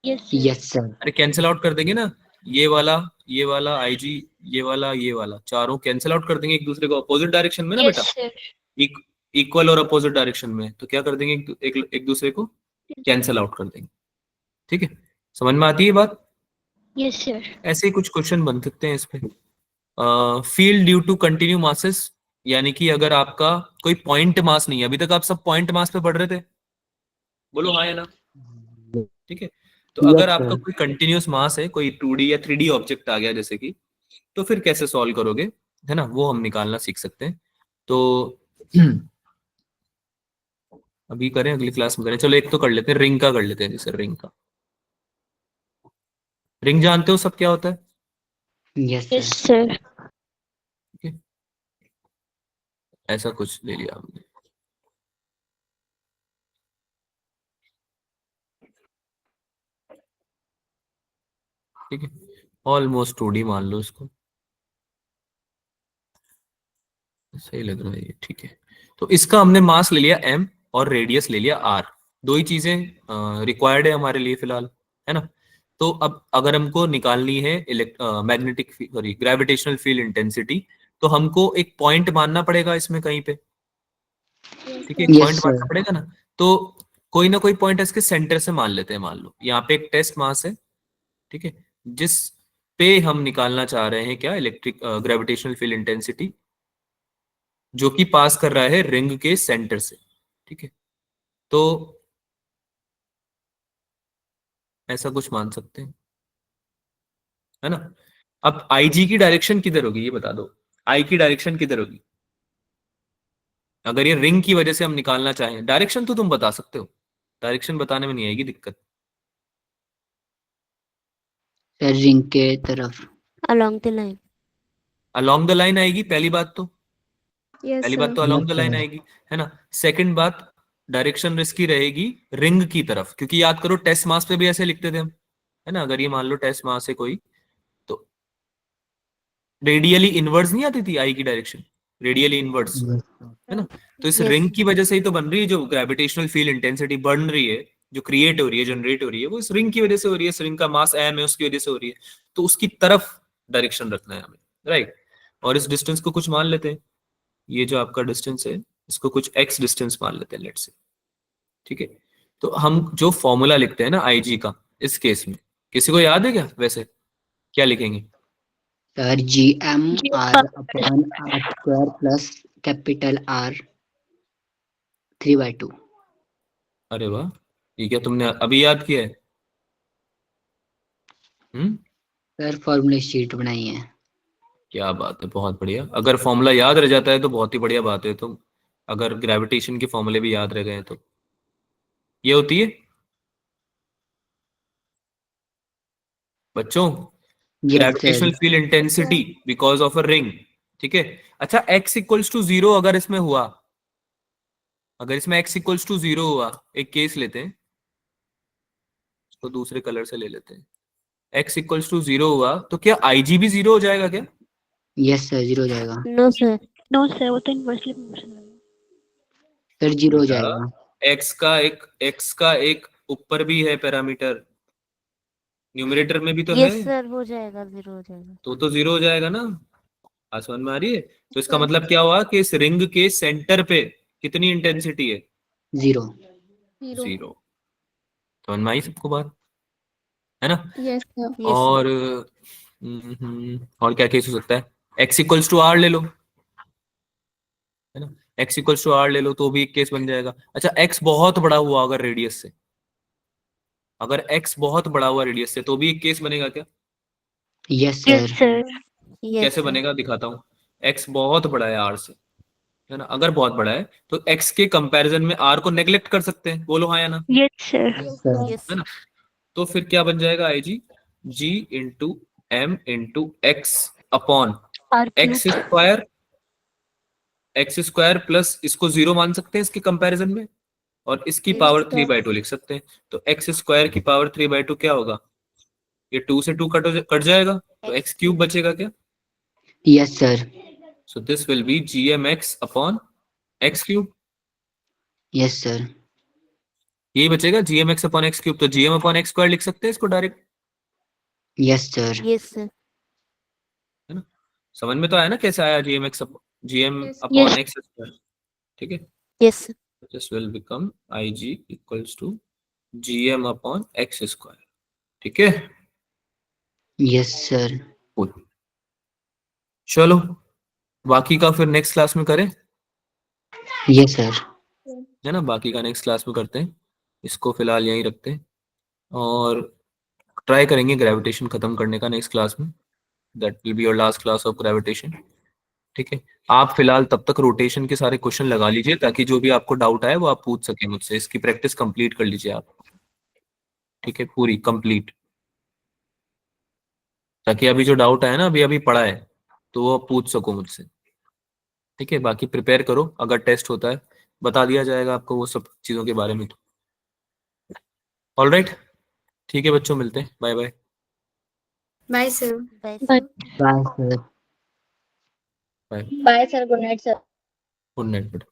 Yes sir. Yes sir. अरे कैंसिल आउट कर देंगे ना, ये वाला आईजी, ये वाला चारों कैंसिल आउट कर देंगे एक दूसरे को अपोजिट डायरेक्शन में ना बेटा, यस सर। इक्वल और अपोजिट डायरेक्शन में, तो क्या कर देंगे, एक दूसरे को कैंसिल आउट कर देंगे, ठीक है। समझ में आती है बात? Yes sir. ऐसे ही कुछ क्वेश्चन बन सकते हैं इस पे। Field due to continuous masses, यानी कि अगर आपका कोई पॉइंट मास नहीं है, अभी तक आप सब पॉइंट मास पे पढ़ रहे थे, बोलो हाँ या ना, ठीक है। तो अगर यस आपका सर। कोई कंटिन्यूअस मास है, कोई 2D या 3D ऑब्जेक्ट आ गया जैसे कि, तो फिर कैसे सॉल्व करोगे, है ना, वो हम निकालना सीख सकते हैं। तो अभी करें, अगली क्लास में करें, चलो एक तो कर लेते हैं, रिंग का कर लेते हैं, जैसे रिंग का। रिंग जानते हो सब क्या होता है? Yes yes sir. सर। ठीक है, ऐसा कुछ ले लिया हमने, ठीक है, ऑलमोस्ट 2D मान लो इसको, सही लग रहा है ये, ठीक है। तो इसका हमने मास ले लिया m और रेडियस ले लिया r, दो ही चीजें रिक्वायर्ड है हमारे लिए फिलहाल, है ना। तो अब अगर हमको निकालनी है magnetic sorry gravitational field intensity, तो हमको एक पॉइंट मानना पड़ेगा इसमें कहीं पे, ठीक है, एक यस पॉइंट मानना सर। पड़ेगा ना। तो कोई ना कोई पॉइंट इसके सेंटर से मान लेते हैं, मान लो यहाँ पे एक टेस्ट मास है, ठीक है, जिस पे हम निकालना चाह रहे हैं क्या, इलेक्ट्रिक ग्रेविटेशनल फील्ड इंटेंसिटी, जो कि पास कर रहा है रिंग के सेंटर से, ठीक है। तो ऐसा कुछ मान सकते हैं, है ना। अब आईजी की डायरेक्शन किधर होगी ये बता दो, आई की डायरेक्शन किधर होगी, अगर ये रिंग की वजह से हम निकालना चाहें, डायरेक्शन तो तुम बता सकते हो, डायरेक्शन बताने में नहीं आएगी दिक्कत। सर रिंग के तरफ। Along the line. Along the line आएगी पहली बात तो, यस पहली बात सर। तो along the yes line sir. आएगी, है ना। सेकंड बात, डायरेक्शन इसकी रहेगी रिंग की तरफ, क्योंकि याद करो टेस्ट मास पे भी ऐसे लिखते थे हम, है ना। अगर ये मान लो टेस्ट मास है कोई, तो रेडियली इनवर्स नहीं आती थी आई की डायरेक्शन, रेडियली इनवर्स, है ना। तो इस Yes. रिंग की वजह से ही तो बन रही है, जो ग्रेविटेशनल फील्ड इंटेंसिटी बढ़ रही है, जो क्रिएट हो रही है, जनरेट हो रही है, वो इस रिंग की वजह से हो रही है, इस रिंग का मास m है उसकी वजह से हो रही है, तो उसकी तरफ डायरेक्शन रखना है हमें, राइट। और इस डिस्टेंस को कुछ मान लेते हैं, ये जो आपका डिस्टेंस है इसको कुछ x डिस्टेंस मान लेते हैं, लेट्स से, ठीक है। तो हम जो फॉर्मूला लिखते हैं ना आईजी का, इस केस में किसी को याद है क्या वैसे, क्या लिखेंगे? Sir GM/r/r² plus capital R 3/2। अरे वाह, ये क्या तुमने अभी याद किया है? सर फॉर्मूले शीट बनाई है। क्या बात है, बहुत बढ़िया। अगर फॉर्मूला याद रह जाता है तो बहुत ही बढ़िया बात है, तो अगर ग्रेविटेशन के फॉर्मूले भी याद रह गए तो ये होती है बच्चों, yes sir. Gravitational field intensity because of a ring, ठीक है। अच्छा x = 0 अगर इसमें हुआ, अगर इसमें x इक्वल्स टू 0 हुआ, एक केस लेते हैं, इसको दूसरे कलर से ले लेते हैं, x इक्वल्स टू 0 हुआ तो क्या IG भी 0 हो जाएगा क्या? यस सर, 0 हो जाएगा। No sir. नो सर, वो तो इन्वर्सली प्रोपोर्शनल है। सर 0 हो बेटा, जाएगा। x का एक ऊपर भी है पैरामीटर, न्यूमरेटर में भी तो है, यस सर, हो जाएगा, 0 हो जाएगा। तो 0 हो जाएगा ना। आसमान में आ रही है? तो इसका सर। मतलब क्या हुआ कि इस रिंग के सेंटर पे कितनी इंटेंसिटी है? 0। 0। समझ में आई सबको बात, है ना? Yes sir. यस और और क्या केस हो सकता है? x इक्वल्स टू r ले लो, है ना? x इक्वल्स टू r ले लो तो भी एक केस बन जाएगा। अच्छा, x बहुत बड़ा हुआ अगर रेडियस से, अगर x बहुत बड़ा हुआ रेडियस से तो भी एक केस बनेगा क्या? Yes yes sir. सर। कैसे सर। बनेगा दिखाता हूँ। x बहुत बड़ा है r से, है ना? अगर बहुत बड़ा है तो x के कंपैरिजन में r को नेग्लेक्ट कर सकते हैं, बोलो हाँ या ना, यस सर। सर यस है ना? तो फिर क्या बन जाएगा? IG g into m into x upon r x cube. Square, x square plus इसको 0 मान सकते हैं इसके कंपैरिजन में, और इसकी पावर 3/2 लिख सकते हैं। तो एक्स स्क्वायर की पावर 3/2 क्या होगा? ये 2 से 2 कट जाएगा, तो एक्स क्यूब बचेगा क्या? Yes sir. So this will be gmx upon x cube, yes sir. यही बचेगा gmx अपॉन एक्स क्यूब। तो gm अपॉन एक्स स्क्वायर लिख सकते हैं इसको direct, yes sir. Yes sir. है ना? समझ में तो आया ना कैसे आया gm Yes. Upon yes. X square? ठीक है, yes this will become IG equals to gm upon x square. ठीक है, यस सर। Cool. चलो बाकी का फिर नेक्स्ट क्लास में करें, यस सर। है ना? बाकी का नेक्स्ट क्लास में करते हैं, इसको फिलहाल यहीं रखते हैं और ट्राई करेंगे ग्रेविटेशन खत्म करने का नेक्स्ट क्लास में। That will be your last class of gravitation. ठीक है, आप फिलहाल तब तक रोटेशन के सारे क्वेश्चन लगा लीजिए ताकि जो भी आपको डाउट आए वो आप पूछ सकें मुझसे। इसकी प्रैक्टिस कंप्लीट कर लीजिए आप, ठीक है, पूरी कंप्लीट, ताकि अभी जो डाउट आया ना, अभी अभी पढ़ा है तो वो आप पूछ सको मुझसे। ठीक है, बाकी प्रिपेयर करो, अगर टेस्ट होता है बता दिया जाएगा आपको वो सब चीज़ों के बारे में। तो ऑल राइट, ठीक है बच्चों, मिलते हैं, bye bye. Bye sir. Bye bye. Sir. Bye sir. Bye, bye sir, good night sir. Good night बेटा।